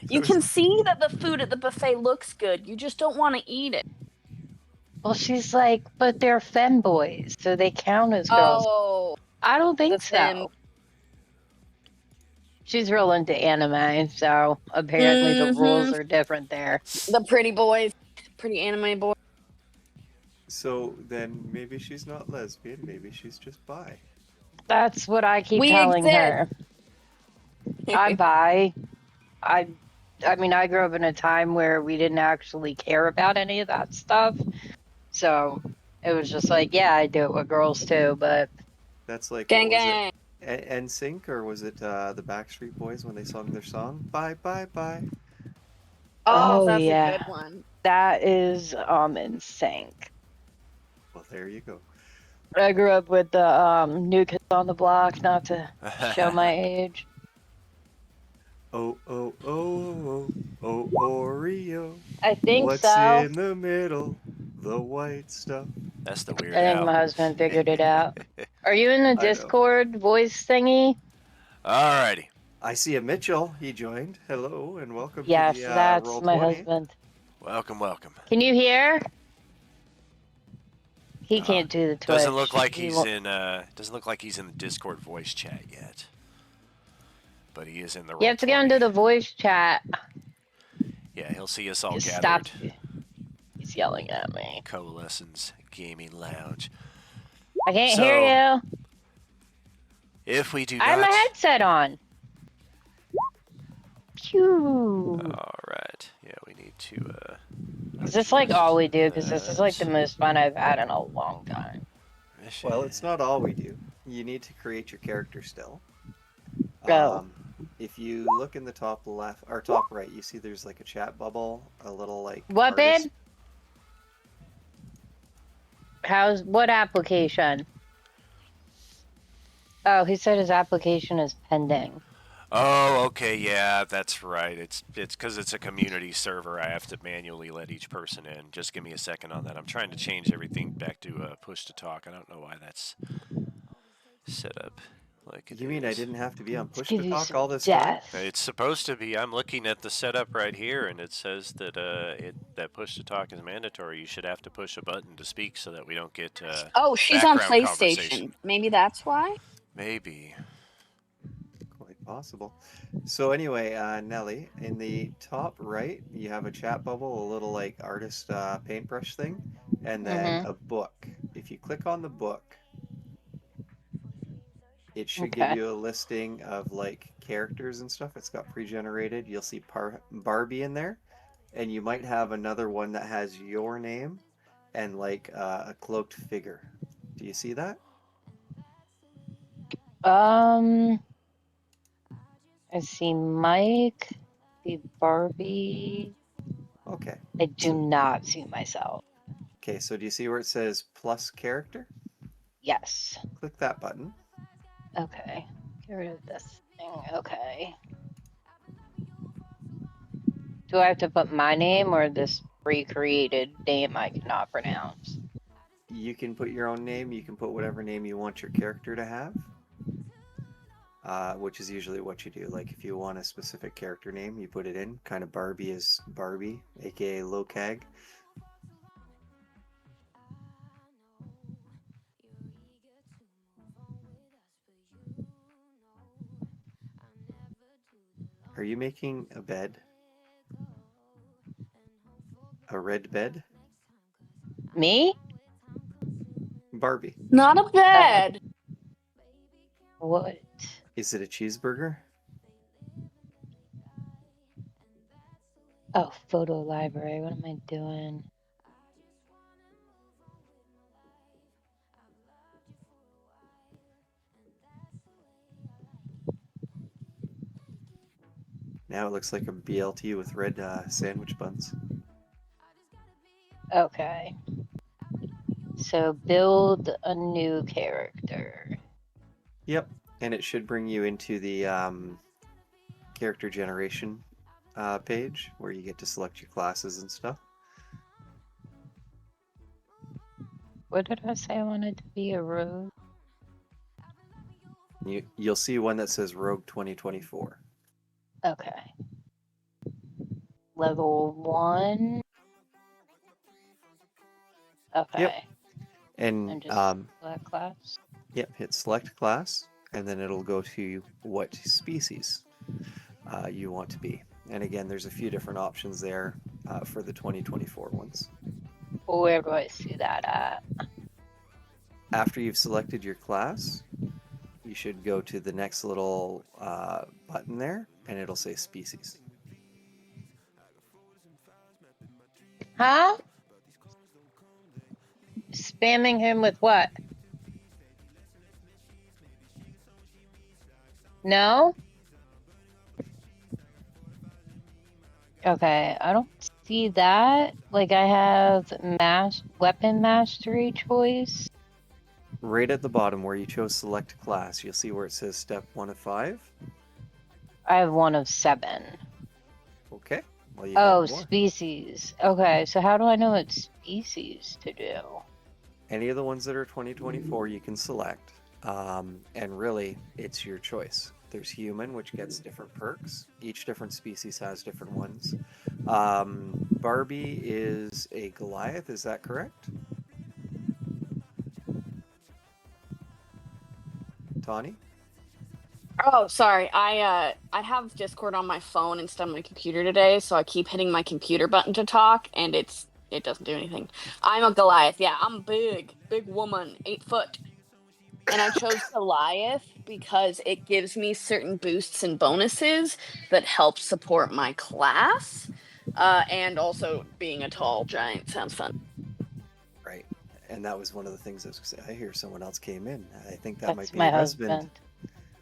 Speaker 6: You can see that the food at the buffet looks good. You just don't want to eat it.
Speaker 5: Well, she's like, but they're femboys, so they count as girls.
Speaker 6: Oh.
Speaker 5: I don't think
Speaker 6: The fem-
Speaker 5: so. She's real into anime, so apparently the rules are different there.
Speaker 6: The pretty boys. Pretty anime boys.
Speaker 4: So then maybe she's not lesbian. Maybe she's just bi.
Speaker 5: That's what I keep
Speaker 6: We
Speaker 5: telling
Speaker 6: exist.
Speaker 5: her. I'm bi. I I mean, I grew up in a time where we didn't actually care about any of that stuff. So it was just like, yeah, I do it with girls too, but
Speaker 4: That's like, what
Speaker 6: Gang
Speaker 4: was it?
Speaker 6: gang.
Speaker 4: NSYNC, or was it the Backstreet Boys when they sung their song "Bye Bye Bye"?
Speaker 6: Oh,
Speaker 5: oh
Speaker 6: that's a
Speaker 5: yeah,
Speaker 6: good one.
Speaker 5: that is in sync.
Speaker 4: Well, there you go.
Speaker 5: I grew up with the New Kids on the Block, not to show my age.
Speaker 4: Oh oh oh oh Oreo.
Speaker 5: I think
Speaker 4: What's
Speaker 5: so.
Speaker 4: in the middle? The white stuff.
Speaker 2: That's the
Speaker 5: I
Speaker 2: Weird
Speaker 5: think my
Speaker 2: Al.
Speaker 5: husband figured it out. Are you in the
Speaker 4: I know.
Speaker 5: Discord voice thingy?
Speaker 2: Alrighty.
Speaker 4: I see a Mitchell. He joined. Hello and welcome to
Speaker 5: Yes,
Speaker 4: the
Speaker 5: that's
Speaker 4: Roll
Speaker 5: my
Speaker 4: 20.
Speaker 5: husband.
Speaker 2: Welcome, welcome.
Speaker 5: Can you hear? He
Speaker 2: Uh,
Speaker 5: can't do the
Speaker 2: doesn't look
Speaker 5: Twitch.
Speaker 2: like
Speaker 5: He
Speaker 2: he's
Speaker 5: won't.
Speaker 2: in. Doesn't look like he's in the Discord voice chat yet. But he is in the
Speaker 5: You
Speaker 2: roll
Speaker 5: have to go
Speaker 2: 20.
Speaker 5: into the voice chat.
Speaker 2: Yeah, he'll see us all
Speaker 5: Just stop.
Speaker 2: gathered.
Speaker 5: He's yelling at me.
Speaker 2: Coalescence Gaming Lounge.
Speaker 5: I can't
Speaker 2: So,
Speaker 5: hear you.
Speaker 2: if we do
Speaker 5: I have my
Speaker 2: not.
Speaker 5: headset on. Phew.
Speaker 2: Alright. Yeah, we need to.
Speaker 5: Is this like all we do? Because this is like the
Speaker 2: that.
Speaker 5: most fun I've had in a long time.
Speaker 4: Well, it's not all we do. You need to create your character still.
Speaker 5: Go.
Speaker 4: If you look in the top left or top right, you see there's like a chat bubble, a little like
Speaker 5: What,
Speaker 4: artist.
Speaker 5: babe? What application? Oh, he said his application is pending.
Speaker 2: Oh, okay, yeah, that's right. It's because it's a community server. I have to manually let each person in. Just give me a second on that. I'm trying to change everything back to push to talk. I don't know why that's set up like it
Speaker 4: You mean I
Speaker 2: is.
Speaker 4: didn't have to be on
Speaker 5: Let's
Speaker 4: push
Speaker 5: give
Speaker 4: to
Speaker 5: you
Speaker 4: talk
Speaker 5: some
Speaker 4: all this time?
Speaker 5: death.
Speaker 2: It's supposed to be. I'm looking at the setup right here, and it says that that push to talk is mandatory. You should have to push a button to speak so that we don't get
Speaker 6: Oh, she's on
Speaker 2: background conversation.
Speaker 6: PlayStation. Maybe that's why.
Speaker 2: Maybe.
Speaker 4: Quite possible. So anyway, Nelly, in the top right, you have a chat bubble, a little like artist paintbrush thing, and then a book. If you click on the book, it should give
Speaker 5: Okay.
Speaker 4: you a listing of like characters and stuff. It's got pre-generated. You'll see Barbie in there, and you might have another one that has your name and like a cloaked figure. Do you see that?
Speaker 5: I see Mike, see Barbie.
Speaker 4: Okay.
Speaker 5: I do not see myself.
Speaker 4: Okay, so do you see where it says plus character?
Speaker 5: Yes.
Speaker 4: Click that button.
Speaker 5: Okay. Get rid of this thing. Okay. Do I have to put my name or this pre-created name I cannot pronounce?
Speaker 4: You can put your own name. You can put whatever name you want your character to have, which is usually what you do. Like if you want a specific character name, you put it in. Kind of Barbie is Barbie, aka Locag. Are you making a bed? A red bed?
Speaker 5: Me?
Speaker 4: Barbie.
Speaker 6: Not a bed.
Speaker 5: What?
Speaker 4: Is it a cheeseburger?
Speaker 5: Oh, photo library. What am I doing?
Speaker 4: Now it looks like a BLT with red sandwich buns.
Speaker 5: Okay. So build a new character.
Speaker 4: Yep, and it should bring you into the character generation page where you get to select your classes and stuff.
Speaker 5: What did I say I wanted to be a rogue?
Speaker 4: You'll see one that says Rogue 2024.
Speaker 5: Okay. Level 1. Okay.
Speaker 4: Yep. And
Speaker 5: And just select class.
Speaker 4: yep, hit select class, and then it'll go to what species you want to be. And again, there's a few different options there for the 2024 ones.
Speaker 5: Where do I see that at?
Speaker 4: After you've selected your class, you should go to the next little button there, and it'll say species.
Speaker 5: Huh? Spamming him with what? No? Okay, I don't see that. Like I have weapon mastery choice.
Speaker 4: Right at the bottom where you chose select class, you'll see where it says step 1 of 5.
Speaker 5: I have 1 of 7.
Speaker 4: Okay, well you
Speaker 5: Oh,
Speaker 4: have more.
Speaker 5: species. Okay, so how do I know what species to do?
Speaker 4: Any of the ones that are 2024 you can select, and really it's your choice. There's human, which gets different perks. Each different species has different ones. Barbie is a Goliath, is that correct? Tawny?
Speaker 6: Oh, sorry. I have Discord on my phone instead of my computer today, so I keep hitting my computer button to talk, and it doesn't do anything. I'm a Goliath. Yeah, I'm big woman, 8 foot. And I chose Goliath because it gives me certain boosts and bonuses that help support my class. And also being a tall giant sounds fun.
Speaker 4: Right. And that was one of the things I was going to say. I hear someone else came in. I think that might
Speaker 5: That's
Speaker 4: be
Speaker 5: my
Speaker 4: your husband.
Speaker 5: husband.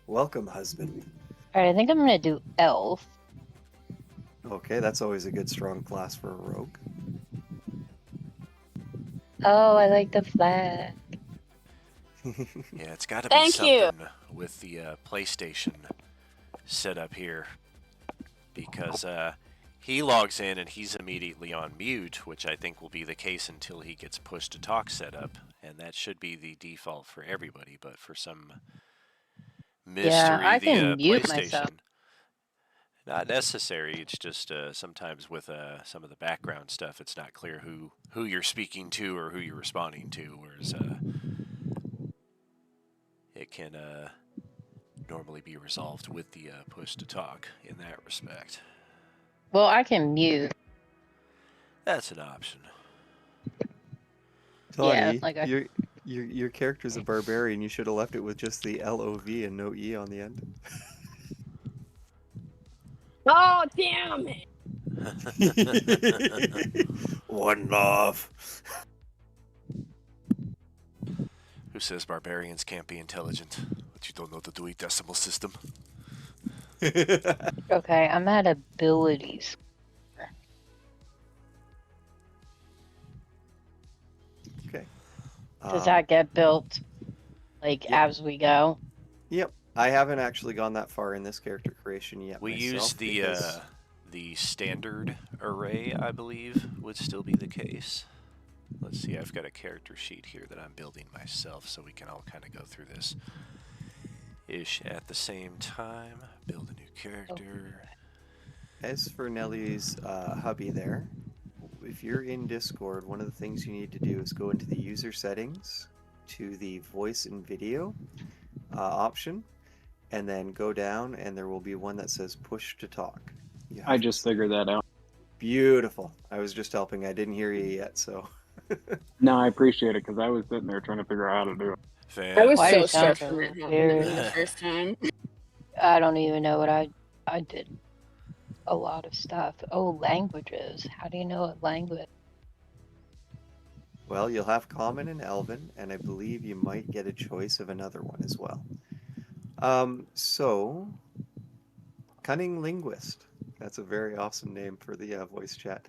Speaker 4: Welcome, husband.
Speaker 5: Alright, I think I'm gonna do elf.
Speaker 4: Okay, that's always a good strong class for a rogue.
Speaker 5: Oh, I like the flag.
Speaker 2: Yeah, it's got to be
Speaker 6: Thank you.
Speaker 2: something with the PlayStation setup here, because he logs in and he's immediately on mute, which I think will be the case until he gets push to talk set up, and that should be the default for everybody. But for some mystery,
Speaker 5: Yeah, I
Speaker 2: the
Speaker 5: can mute
Speaker 2: PlayStation,
Speaker 5: myself.
Speaker 2: not necessary. It's just sometimes with some of the background stuff, it's not clear who you're speaking to or who you're responding to, whereas it can normally be resolved with the push to talk in that respect.
Speaker 5: Well, I can mute.
Speaker 2: That's an option.
Speaker 5: Yeah,
Speaker 4: Tawny,
Speaker 5: like
Speaker 4: your character's a barbarian. You should have left it with just the LOV and no E on the end.
Speaker 6: Oh, damn it.
Speaker 4: One love.
Speaker 2: Who says barbarians can't be intelligent? But you don't know the Dewey Decimal System.
Speaker 5: Okay, I'm at abilities.
Speaker 4: Okay.
Speaker 5: Does that get built like
Speaker 4: Yep.
Speaker 5: as we go?
Speaker 4: Yep. I haven't actually gone that far in this character creation yet.
Speaker 2: We
Speaker 4: myself
Speaker 2: use
Speaker 4: because-
Speaker 2: the standard array, I believe, would still be the case. Let's see, I've got a character sheet here that I'm building myself, so we can all kind of go through this ish at the same time. Build a new character.
Speaker 4: As for Nellie's hubby there, if you're in Discord, one of the things you need to do is go into the user settings to the voice and video option, and then go down, and there will be one that says push to talk.
Speaker 7: I just figured that out.
Speaker 4: Beautiful. I was just helping. I didn't hear you yet, so.
Speaker 7: No, I appreciate it because I was sitting there trying to figure out how to do it.
Speaker 2: Fan.
Speaker 6: I was
Speaker 5: Why do
Speaker 6: so
Speaker 5: you sound
Speaker 6: stressed
Speaker 5: so
Speaker 6: when it happened
Speaker 5: weird?
Speaker 6: the first time.
Speaker 5: I don't even know what I did. A lot of stuff. Oh, languages. How do you know what language?
Speaker 4: Well, you'll have Common and Elven, and I believe you might get a choice of another one as well. So, Cunning Linguist. That's a very awesome name for the voice chat.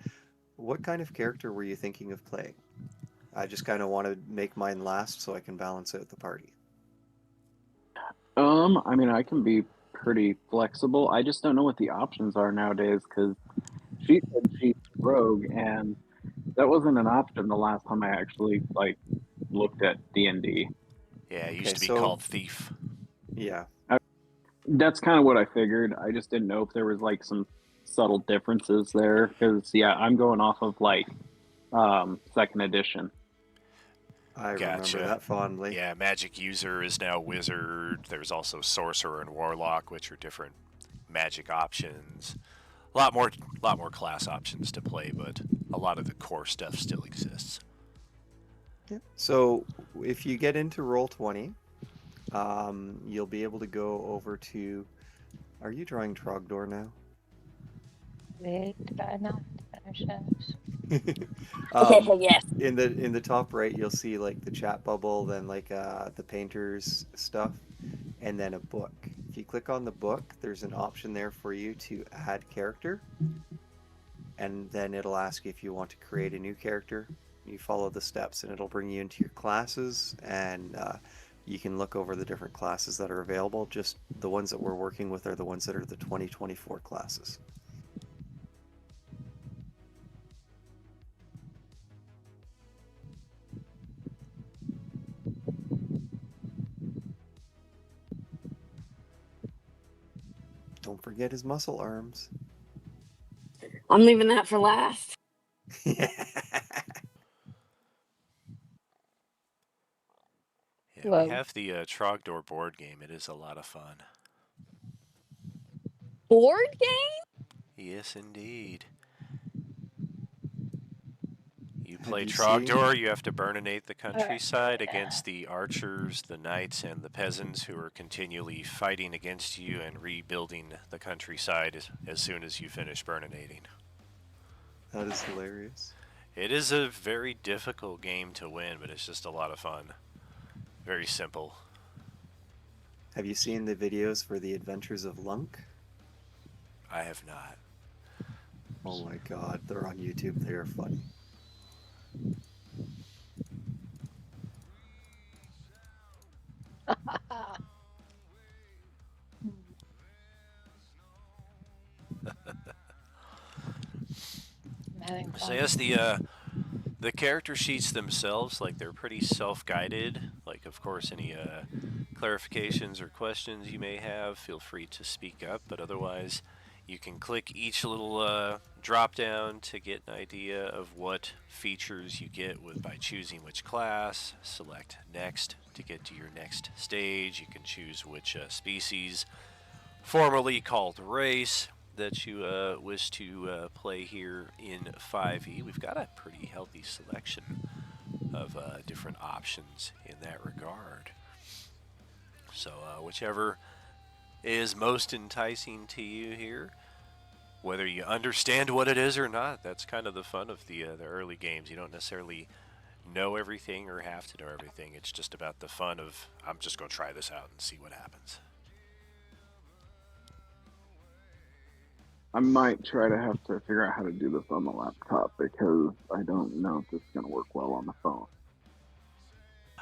Speaker 4: What kind of character were you thinking of playing? I just kind of want to make mine last so I can balance out the party.
Speaker 7: I mean, I can be pretty flexible. I just don't know what the options are nowadays because she said she's rogue, and that wasn't an option the last time I actually looked at D&D.
Speaker 2: Yeah, it used
Speaker 4: Okay,
Speaker 2: to be
Speaker 4: so-
Speaker 2: called Thief.
Speaker 4: Yeah.
Speaker 7: That's kind of what I figured. I just didn't know if there was some subtle differences there because I'm going off of second edition.
Speaker 4: I
Speaker 2: Gotcha.
Speaker 4: remember that fondly.
Speaker 2: Yeah, magic user is now wizard. There's also sorcerer and warlock, which are different magic options. A lot more class options to play, but a lot of the core stuff still exists.
Speaker 4: Yeah. So if you get into Roll20, you'll be able to go over to. Are you drawing Trogdor now?
Speaker 5: Wait, did I not finish this?
Speaker 6: Yes.
Speaker 4: In the top right, you'll see like the chat bubble, then like the painters stuff, and then a book. If you click on the book, there's an option there for you to add character, and then it'll ask you if you want to create a new character. You follow the steps, and it'll bring you into your classes, and you can look over the different classes that are available. Just the ones that we're working with are the ones that are the 2024 classes. Don't forget his muscle arms.
Speaker 6: I'm leaving that for last.
Speaker 2: Yeah,
Speaker 5: Whoa.
Speaker 2: we have the Trogdor board game. It is a lot of fun.
Speaker 6: Board game?
Speaker 2: Yes, indeed. You
Speaker 4: Have
Speaker 2: play
Speaker 4: you seen-
Speaker 2: Trogdor, you have to burninate the countryside against the archers, the knights, and the peasants who are continually fighting against you and rebuilding the countryside as soon as you finish burninating.
Speaker 4: That is hilarious.
Speaker 2: It is a very difficult game to win, but it's just a lot of fun. Very simple.
Speaker 4: Have you seen the videos for the Adventures of Lunk?
Speaker 2: I have not.
Speaker 4: Oh my god, they're on YouTube. They are funny.
Speaker 5: I'm having
Speaker 2: So
Speaker 5: fun.
Speaker 2: yes, the character sheets themselves, like they're pretty self-guided. Like, of course, any clarifications or questions you may have, feel free to speak up. But otherwise, you can click each little drop down to get an idea of what features you get by choosing which class. Select next to get to your next stage. You can choose which species, formerly called race, that you wish to play here in 5e. We've got a pretty healthy selection of different options in that regard. So whichever is most enticing to you here, whether you understand what it is or not, that's kind of the fun of the early games. You don't necessarily know everything or have to know everything. It's just about the fun of, I'm just going to try this out and see what happens.
Speaker 7: I might try to have to figure out how to do this on the laptop because I don't know if this is going to work well on the phone.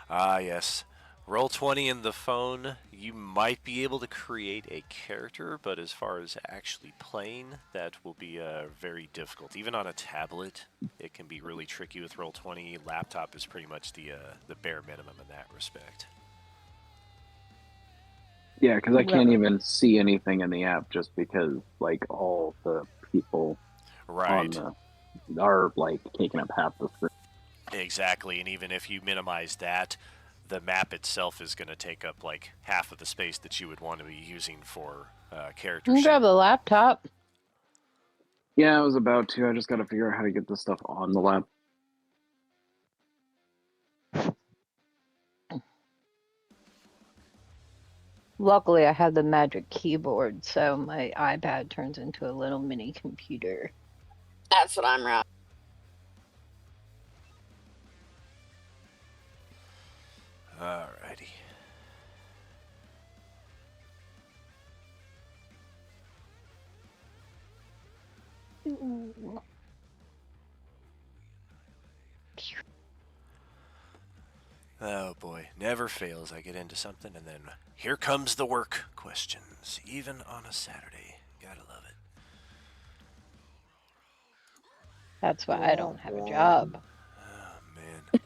Speaker 2: Ah, yes. Roll20 in the phone, you might be able to create a character, but as far as actually playing, that will be very difficult. Even on a tablet, it can be really tricky with Roll20. Laptop is pretty much the bare minimum in that respect.
Speaker 7: Yeah, because I can't even see anything in the app just because, like, all the people
Speaker 2: Right.
Speaker 7: are, like, taking up half the screen.
Speaker 2: Exactly, and even if you minimize that, the map itself is going to take up, like, half of the space that you would want to be using for character
Speaker 5: You can grab
Speaker 2: sheet.
Speaker 5: the laptop.
Speaker 7: Yeah, I was about to. I just got to figure out how to get this stuff on the lap.
Speaker 5: Luckily, I have the magic keyboard, so my iPad turns into a little mini computer.
Speaker 6: That's what I'm right.
Speaker 2: Alrighty. Oh boy, never fails. I get into something and then here comes the work questions, even on a Saturday. Gotta love it.
Speaker 5: That's why I don't have a job.
Speaker 2: Oh man.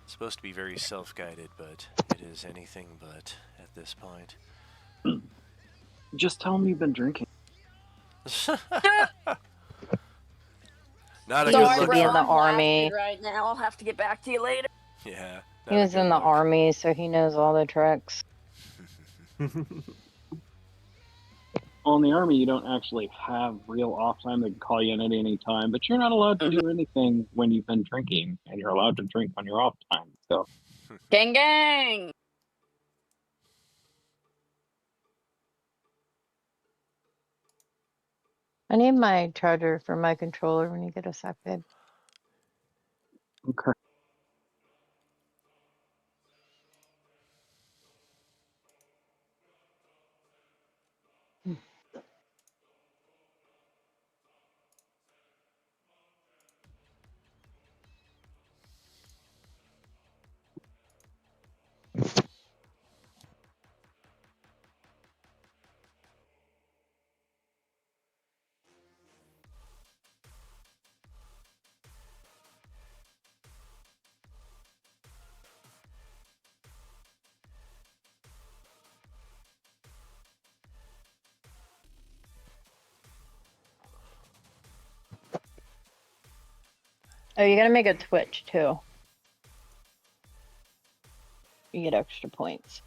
Speaker 2: It's supposed to be very self-guided, but it is anything but at this point.
Speaker 7: Just tell them you've been drinking.
Speaker 2: Not a
Speaker 5: He
Speaker 2: good
Speaker 5: used to
Speaker 2: look.
Speaker 5: be in the
Speaker 6: I'm
Speaker 5: army.
Speaker 6: blasted right now. I'll have to get back to you later.
Speaker 2: Yeah.
Speaker 5: He was in the army, so he knows all the tricks.
Speaker 7: Well, in the army, you don't actually have real off time. They can call you in at any time, but you're not allowed to do anything when you've been drinking, and you're allowed to drink on your off time. So,
Speaker 6: Gang gang.
Speaker 5: I need my charger for my controller when you get a sec, babe.
Speaker 7: okay.
Speaker 5: Oh, you gotta make a Twitch too. You get extra points.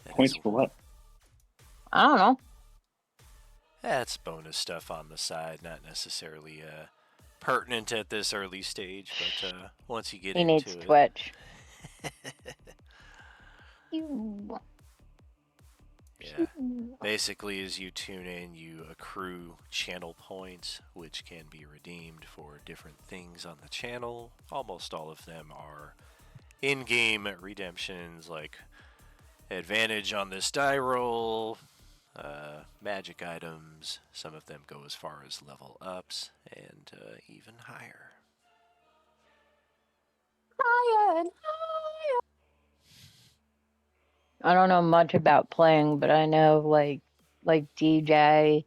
Speaker 2: That
Speaker 7: Points
Speaker 2: is,
Speaker 7: for what?
Speaker 5: I don't know.
Speaker 2: that's bonus stuff on the side, not necessarily pertinent at this early stage, but once you get
Speaker 5: He needs
Speaker 2: into
Speaker 5: Twitch.
Speaker 2: it.
Speaker 5: You.
Speaker 2: Yeah. Basically, as you tune in, you accrue channel points, which can be redeemed for different things on the channel. Almost all of them are in-game redemptions, like advantage on this die roll, magic items. Some of them go as far as level ups, and even higher.
Speaker 6: Higher and
Speaker 5: I don't know much about playing, but I know like DJ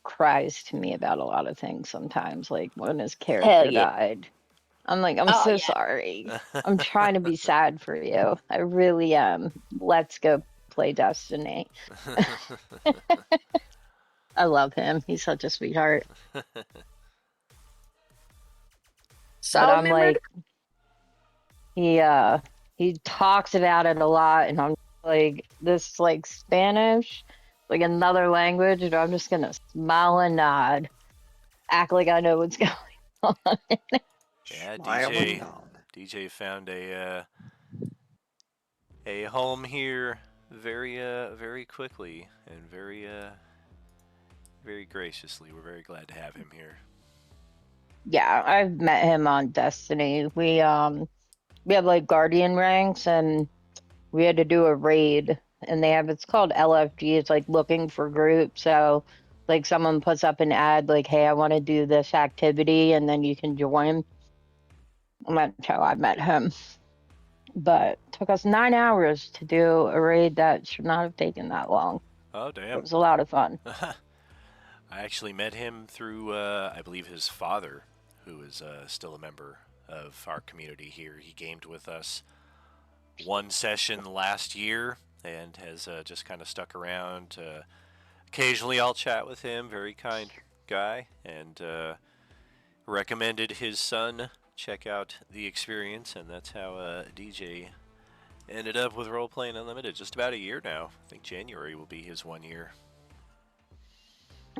Speaker 5: cries to me about a lot of things sometimes, like when his
Speaker 6: hell
Speaker 5: character
Speaker 6: yeah.
Speaker 5: died. I'm like, I'm
Speaker 6: Oh
Speaker 5: so
Speaker 6: yeah.
Speaker 5: sorry. I'm trying to be sad for you. I really am. Let's go play Destiny. I love him. He's such a sweetheart. But
Speaker 6: So
Speaker 5: I'm
Speaker 6: remembered.
Speaker 5: like, he talks about it a lot, and I'm like, this like Spanish, like another language, and I'm just gonna smile and nod, act like I know what's going on.
Speaker 2: Yeah,
Speaker 4: Smile and nod.
Speaker 2: DJ found a home here very quickly and very graciously. We're very glad to have him here.
Speaker 5: Yeah, I've met him on Destiny. We have like Guardian ranks, and we had to do a raid, and they have it's called LFG. It's like looking for groups. So like someone puts up an ad like, "Hey, I want to do this activity," and then you can join. And that's how I met him. But it took us 9 hours to do a raid that should not have taken that long.
Speaker 2: Oh,
Speaker 5: It
Speaker 2: damn.
Speaker 5: was a lot of fun.
Speaker 2: I actually met him through, I believe, his father, who is still a member of our community here. He gamed with us one session last year and has just kind of stuck around. Occasionally, I'll chat with him. Very kind guy, and recommended his son check out the experience, and that's how DJ ended up with Role Playing Unlimited. Just about a year now. I think January will be his 1 year.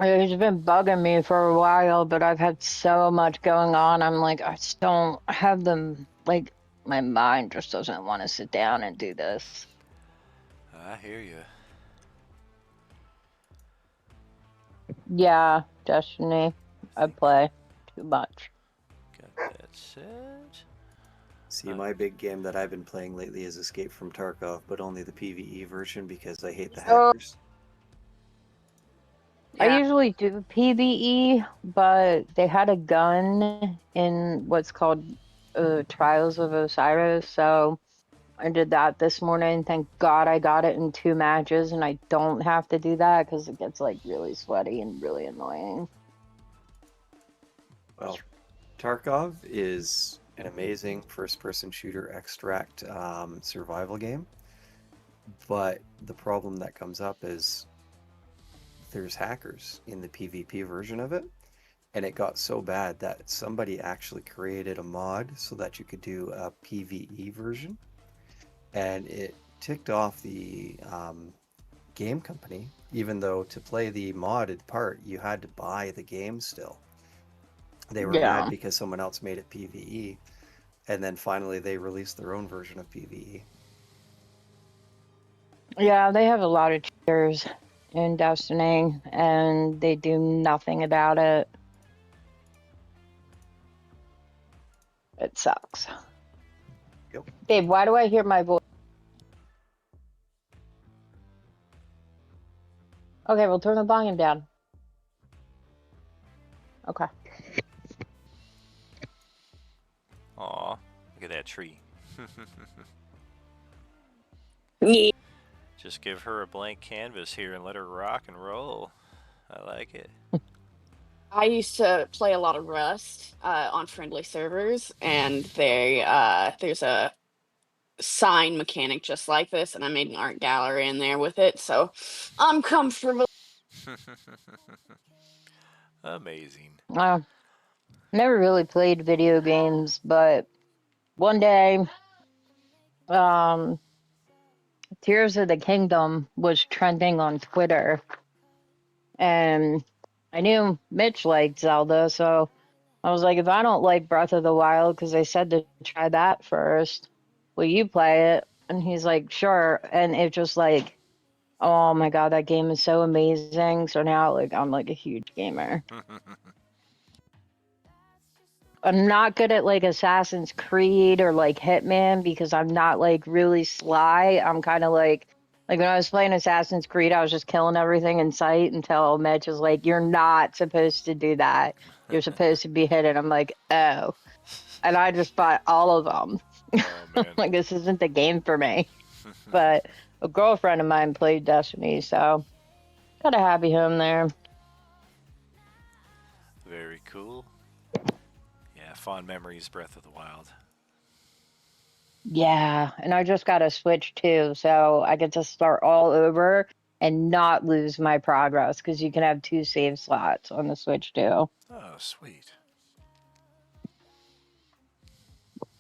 Speaker 5: He's been bugging me for a while, but I've had so much going on. I'm like, I just don't have them. Like, my mind just doesn't want to sit down and do this.
Speaker 2: I hear you.
Speaker 5: Yeah, Destiny. I play too much.
Speaker 2: Got that set.
Speaker 4: See, my big game that I've been playing lately is Escape from Tarkov, but only the PvE version because I hate the
Speaker 6: Oh.
Speaker 4: hackers.
Speaker 5: I
Speaker 6: Yeah.
Speaker 5: usually do PvE, but they had a gun in what's called Trials of Osiris, so I did that this morning. Thank God I got it in 2 matches, and I don't have to do that because it gets like really sweaty and really annoying.
Speaker 4: Well, Tarkov is an amazing first-person shooter extract survival game, but the problem that comes up is there's hackers in the PvP version of it, and it got so bad that somebody actually created a mod so that you could do a PvE version, and it ticked off the game company, even though to play the modded part you had to buy the game still. They were mad
Speaker 5: Yeah.
Speaker 4: because someone else made it PvE, and then finally they released their own version of PvE.
Speaker 5: Yeah, they have a lot of cheaters in Destiny, and they do nothing about it. It sucks.
Speaker 4: Yep.
Speaker 5: Dave, why do I hear my voice? Okay, we'll turn the volume down. Okay.
Speaker 2: Aw, look at that tree.
Speaker 6: Yeah.
Speaker 2: Just give her a blank canvas here and let her rock and roll. I like it.
Speaker 6: I used to play a lot of Rust on friendly servers, and there's a sign mechanic just like this, and I made an art gallery in there with it, so I'm comfortable.
Speaker 2: Amazing.
Speaker 5: Never really played video games, but one day, Tears of the Kingdom was trending on Twitter, and I knew Mitch liked Zelda, so I was like, if I don't like Breath of the Wild, because they said to try that first, will you play it? And he's like, sure. And it just like, oh my God, that game is so amazing. So now like I'm like a huge gamer. I'm not good at like Assassin's Creed or like Hitman because I'm not like really sly. I'm kind of like when I was playing Assassin's Creed, I was just killing everything in sight until Mitch was like, "You're not supposed to do that. You're supposed to be hidden." I'm like, "Oh," and I just bought all of them.
Speaker 2: Oh man.
Speaker 5: Like this isn't the game for me. But a girlfriend of mine played Destiny, so got a happy home there.
Speaker 2: Very cool. Yeah, fond memories, Breath of the Wild.
Speaker 5: Yeah, and I just got a Switch too, so I get to start all over and not lose my progress because you can have 2 save slots on the Switch too.
Speaker 2: Oh, sweet.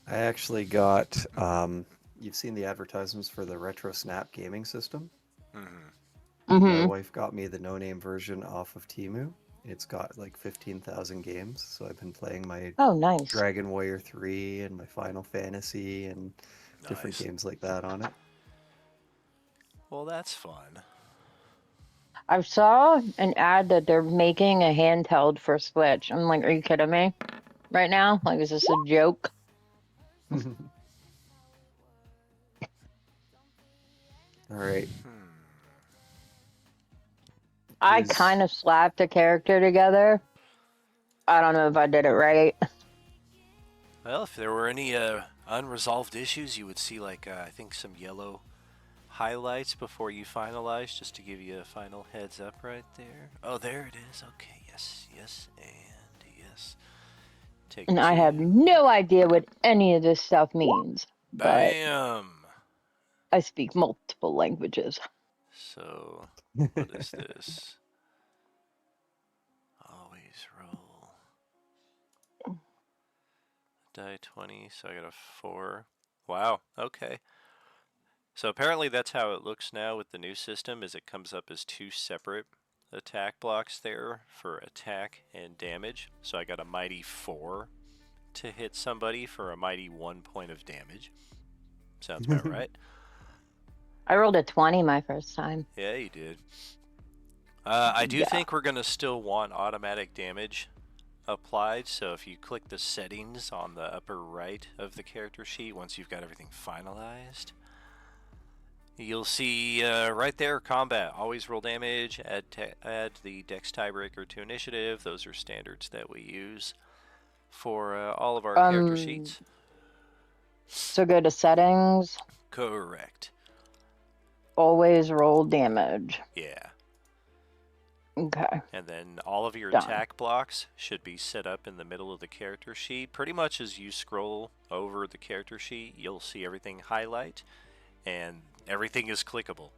Speaker 4: I actually got you've seen the advertisements for the Retro Snap gaming system. My
Speaker 5: Mm-hmm.
Speaker 4: wife got me the no-name version off of Temu. It's got like 15,000 games, so I've been playing my
Speaker 5: Oh, nice.
Speaker 4: Dragon Warrior 3 and my Final Fantasy and different
Speaker 2: Nice.
Speaker 4: games like that on it.
Speaker 2: Well, that's fun.
Speaker 5: I saw an ad that they're making a handheld for Switch. I'm like, are you kidding me? Right now? Like, is this a joke?
Speaker 4: All right.
Speaker 5: I
Speaker 4: Is-
Speaker 5: kind of slapped a character together. I don't know if I did it right.
Speaker 2: Well, if there were any unresolved issues, you would see like I think some yellow highlights before you finalize, just to give you a final heads up right there. Oh, there it is. Okay, yes, yes, and yes. Take
Speaker 5: And I have no idea what any of this stuff means, but
Speaker 2: Bam!
Speaker 5: I speak multiple languages.
Speaker 2: So, what is this? Always roll. Die 20, so I got a 4. Wow, okay. So apparently that's how it looks now with the new system, is it comes up as 2 separate attack blocks there for attack and damage. So I got a mighty 4 to hit somebody for a mighty 1 point of damage. Sounds about right.
Speaker 5: I rolled a 20 my first time.
Speaker 2: Yeah, you did. I do
Speaker 5: Yeah.
Speaker 2: think we're going to still want automatic damage applied, so if you click the settings on the upper right of the character sheet, once you've got everything finalized, you'll see right there, combat. Always roll damage, add the dex tiebreaker to initiative. Those are standards that we use for all of our character sheets.
Speaker 5: So go to settings,
Speaker 2: Correct.
Speaker 5: always roll damage.
Speaker 2: Yeah.
Speaker 5: Okay.
Speaker 2: And then all of your
Speaker 5: Done.
Speaker 2: attack blocks should be set up in the middle of the character sheet. Pretty much as you scroll over the character sheet, you'll see everything highlight, and everything is clickable.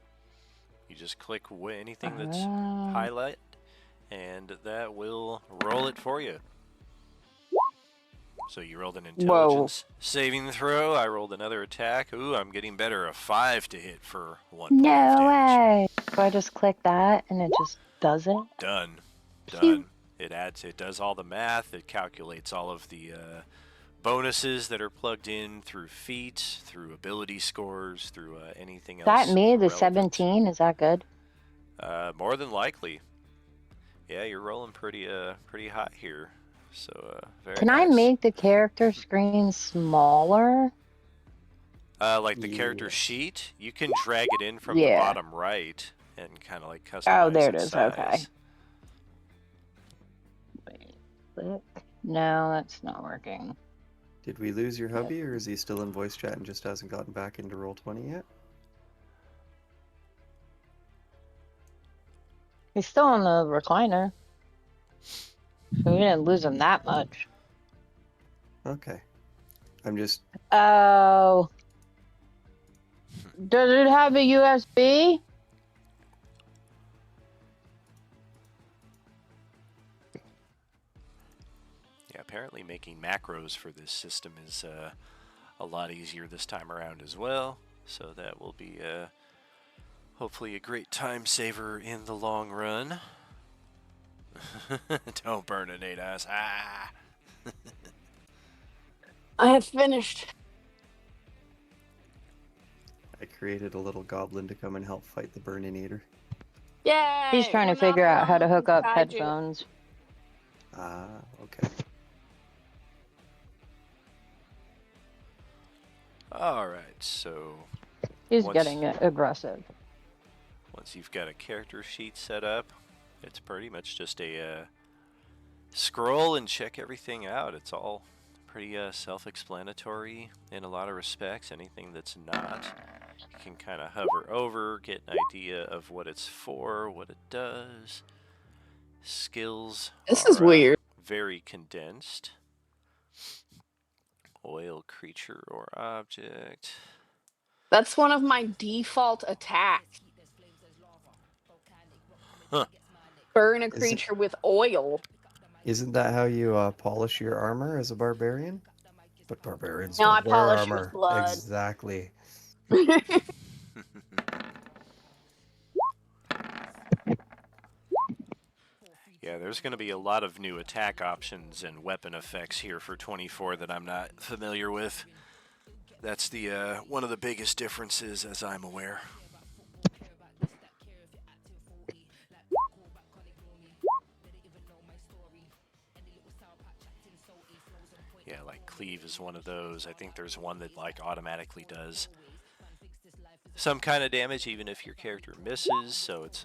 Speaker 2: You just click anything that's highlight, and that will roll it for you. So you rolled an
Speaker 5: Whoa.
Speaker 2: intelligence saving throw. I rolled another attack. Ooh, I'm getting better. A 5 to hit for 1 point of
Speaker 5: No
Speaker 2: damage.
Speaker 5: way. Do I just click that and it just does it?
Speaker 2: Done.
Speaker 5: Phew.
Speaker 2: Done. It does all the math. It calculates all of the bonuses that are plugged in through feats, through ability scores, through anything
Speaker 5: Is
Speaker 2: else.
Speaker 5: that me, the
Speaker 2: relevant.
Speaker 5: 17? Is that good?
Speaker 2: More than likely. Yeah, you're rolling pretty hot here. So very
Speaker 5: Can
Speaker 2: nice.
Speaker 5: I make the character screen smaller?
Speaker 2: Like the character
Speaker 4: Yes.
Speaker 2: sheet, you can drag it in from the
Speaker 5: Yeah.
Speaker 2: bottom right and kind of like customize
Speaker 5: Oh, there it
Speaker 2: its
Speaker 5: is.
Speaker 2: size.
Speaker 5: Okay. Wait, click. No, that's not working.
Speaker 4: Did we lose your hubby, or is he still in voice chat and just hasn't gotten back into Roll20 yet?
Speaker 5: He's still on the recliner. So we didn't lose him that much.
Speaker 4: Okay. I'm just...
Speaker 5: Oh. Does it have a USB?
Speaker 2: Yeah, apparently making macros for this system is a lot easier this time around as well. So that will be hopefully a great time saver in the long run. Don't burn an 8-ass. Ah!
Speaker 6: I have finished.
Speaker 4: I created a little goblin to come and help fight the Burninator.
Speaker 6: Yay!
Speaker 5: He's trying to
Speaker 6: we're not
Speaker 5: figure out how to
Speaker 6: alone.
Speaker 5: hook up
Speaker 6: Kaiju.
Speaker 5: headphones.
Speaker 4: Ah, okay.
Speaker 2: All right, so
Speaker 5: He's
Speaker 2: Once-
Speaker 5: getting aggressive.
Speaker 2: once you've got a character sheet set up, it's pretty much just a scroll and check everything out. It's all pretty self-explanatory in a lot of respects. Anything that's not, you can kind of hover over, get an idea of what it's for, what it does. Skills
Speaker 6: This
Speaker 2: are
Speaker 6: is weird.
Speaker 2: very condensed. Oil creature or object.
Speaker 6: That's one of my default attacks.
Speaker 2: Huh.
Speaker 6: Burn a
Speaker 4: Is it-
Speaker 6: creature with oil.
Speaker 4: Isn't that how you polish your armor as a barbarian? But barbarians
Speaker 6: No,
Speaker 4: don't
Speaker 6: I
Speaker 4: wear
Speaker 6: polish with
Speaker 4: armor.
Speaker 6: blood.
Speaker 4: Exactly.
Speaker 2: Yeah, there's going to be a lot of new attack options and weapon effects here for 24 that I'm not familiar with. That's the one of the biggest differences, as I'm aware. Yeah, like cleave is one of those. I think there's one that like automatically does some kind of damage even if your character misses, so it's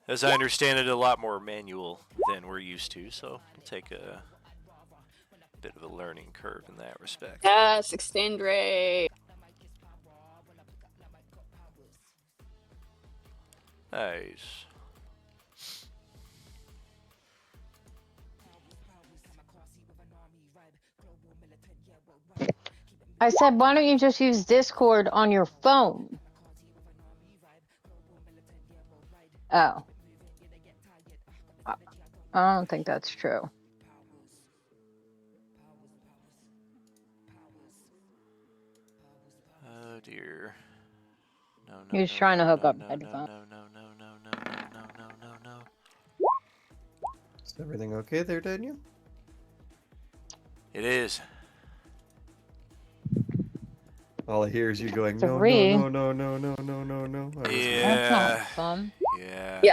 Speaker 2: as I understand it, a lot more manual than we're used to, so it'll take a bit of a learning curve in that respect.
Speaker 6: Yes, extend ray.
Speaker 2: Nice.
Speaker 5: I said, why don't you just use Discord on your phone? Oh. I don't think that's true.
Speaker 2: Oh dear. No, no.
Speaker 5: He was
Speaker 2: no,
Speaker 5: trying
Speaker 2: no,
Speaker 5: to hook
Speaker 2: no,
Speaker 5: up
Speaker 2: no,
Speaker 5: headphones.
Speaker 2: No.
Speaker 4: Is everything okay there, Daniel?
Speaker 2: It is.
Speaker 4: All I hear is you going, no,
Speaker 5: Three.
Speaker 4: no, no, no, no, no, no, no. I was-
Speaker 5: That's
Speaker 2: Yeah.
Speaker 5: not fun.
Speaker 2: Yeah.
Speaker 6: Yeah.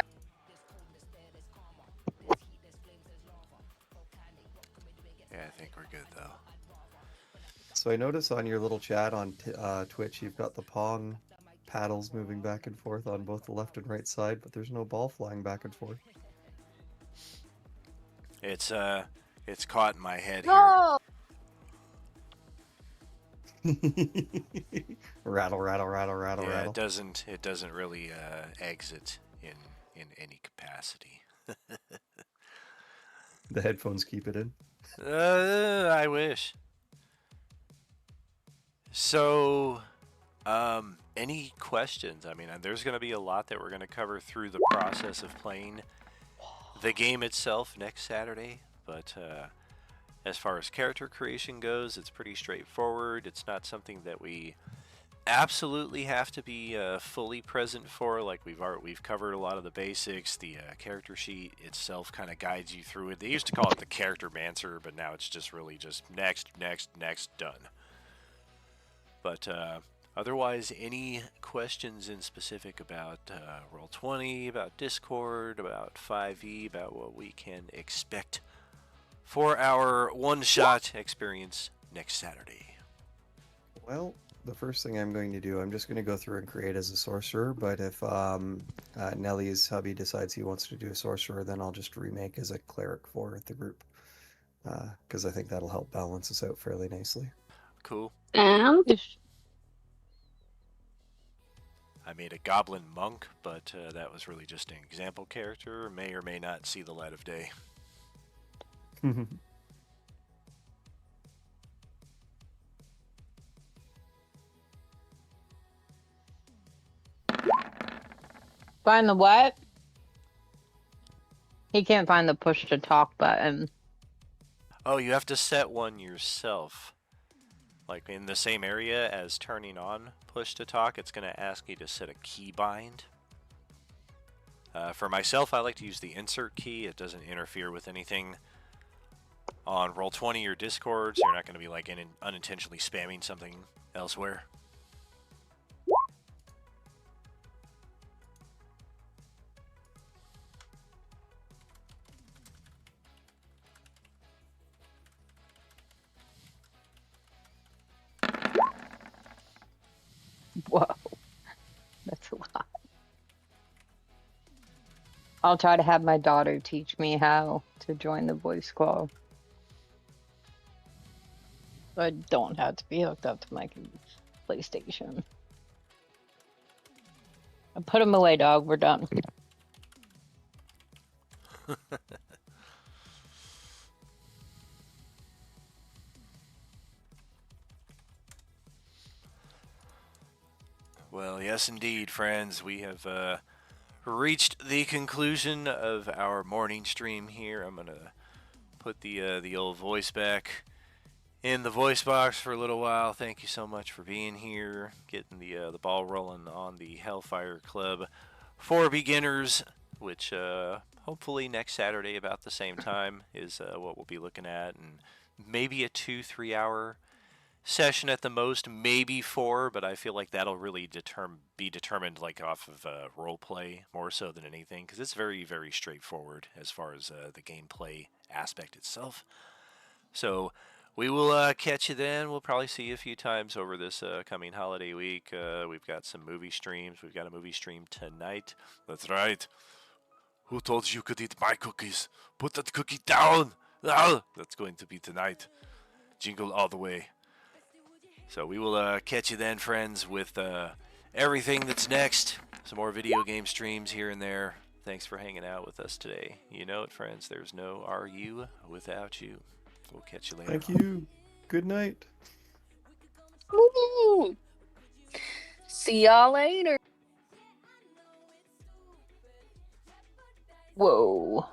Speaker 2: Yeah, I think we're good though.
Speaker 4: So I notice on your little chat on Twitch, you've got the Pong paddles moving back and forth on both the left and right side, but there's no ball flying back and forth.
Speaker 2: It's caught in my head
Speaker 6: No.
Speaker 4: Rattle, rattle, rattle,
Speaker 2: here.
Speaker 4: rattle,
Speaker 2: Yeah,
Speaker 4: rattle.
Speaker 2: it doesn't really exit in any capacity.
Speaker 4: The headphones keep it in.
Speaker 2: I wish. So, any questions? I mean, there's going to be a lot that we're going to cover through the process of playing the game itself next Saturday, but as far as character creation goes, it's pretty straightforward. It's not something that we absolutely have to be fully present for. Like we've covered a lot of the basics. The character sheet itself kind of guides you through it. They used to call it the character mancer, but now it's just really just next, done. But otherwise, any questions in specific about Roll20, about Discord, about 5e, about what we can expect for our one-shot experience next Saturday?
Speaker 4: Well, the first thing I'm going to do, I'm just going to go through and create as a sorcerer, but if Nelly's hubby decides he wants to do a sorcerer, then I'll just remake as a cleric for the group, because I think that'll help balance us out fairly nicely.
Speaker 2: Cool.
Speaker 6: And
Speaker 2: I made a goblin monk, but that was really just an example character. May or may not see the light of day.
Speaker 5: Find the what? He can't find the push to talk button.
Speaker 2: Oh, you have to set one yourself. Like in the same area as turning on push to talk, it's going to ask you to set a keybind. For myself, I like to use the insert key. It doesn't interfere with anything on Roll20 or Discord, so you're not going to be like unintentionally spamming something elsewhere.
Speaker 5: Whoa. That's a lot. I'll try to have my daughter teach me how to join the voice call. I don't have to be hooked up to my PlayStation. I put him away, dog. We're done.
Speaker 2: Well, yes, indeed, friends. We have reached the conclusion of our morning stream here. I'm gonna put the old voice back in the voice box for a little while. Thank you so much for being here, getting the ball rolling on the Hellfire Club for beginners, which hopefully next Saturday about the same time is what we'll be looking at, and maybe a 2-3 hour session at the most, maybe 4, but I feel like that'll really be determined like off of role play more so than anything, because it's very, very straightforward as far as the gameplay aspect itself. So we will catch you then. We'll probably see you a few times over this coming holiday week. We've got some movie streams. We've got a movie stream tonight. That's right. Who told you could eat my cookies? Put that cookie down! Ah, that's going to be tonight. Jingle all the way. So we will catch you then, friends, with everything that's next. Some more video game streams here and there. Thanks for hanging out with us today. You know it, friends. There's no RU without you. We'll catch you later.
Speaker 4: Thank you. Good night.
Speaker 6: woo! See y'all later.
Speaker 5: Whoa.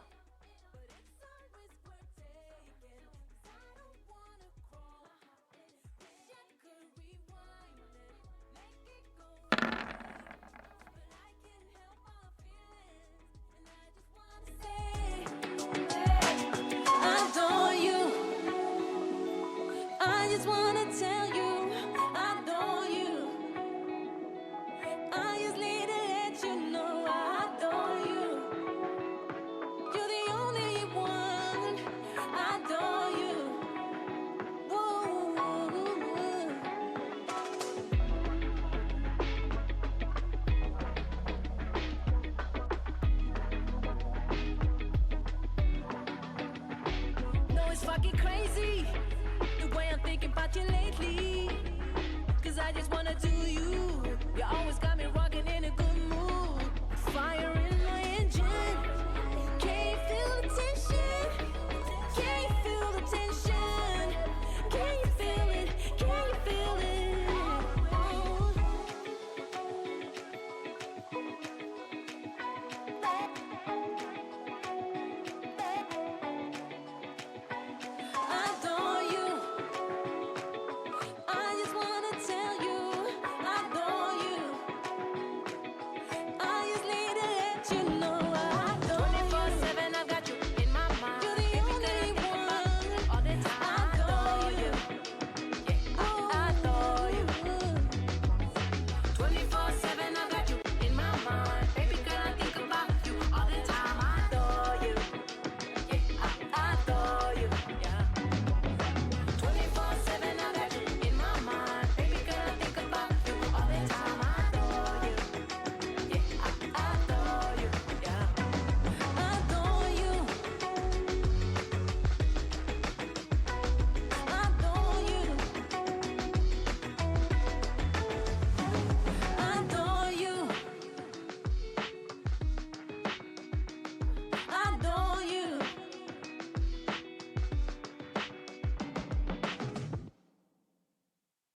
Speaker 8: Fucking crazy the way I'm thinking about you lately, 'cause I just wanna do you.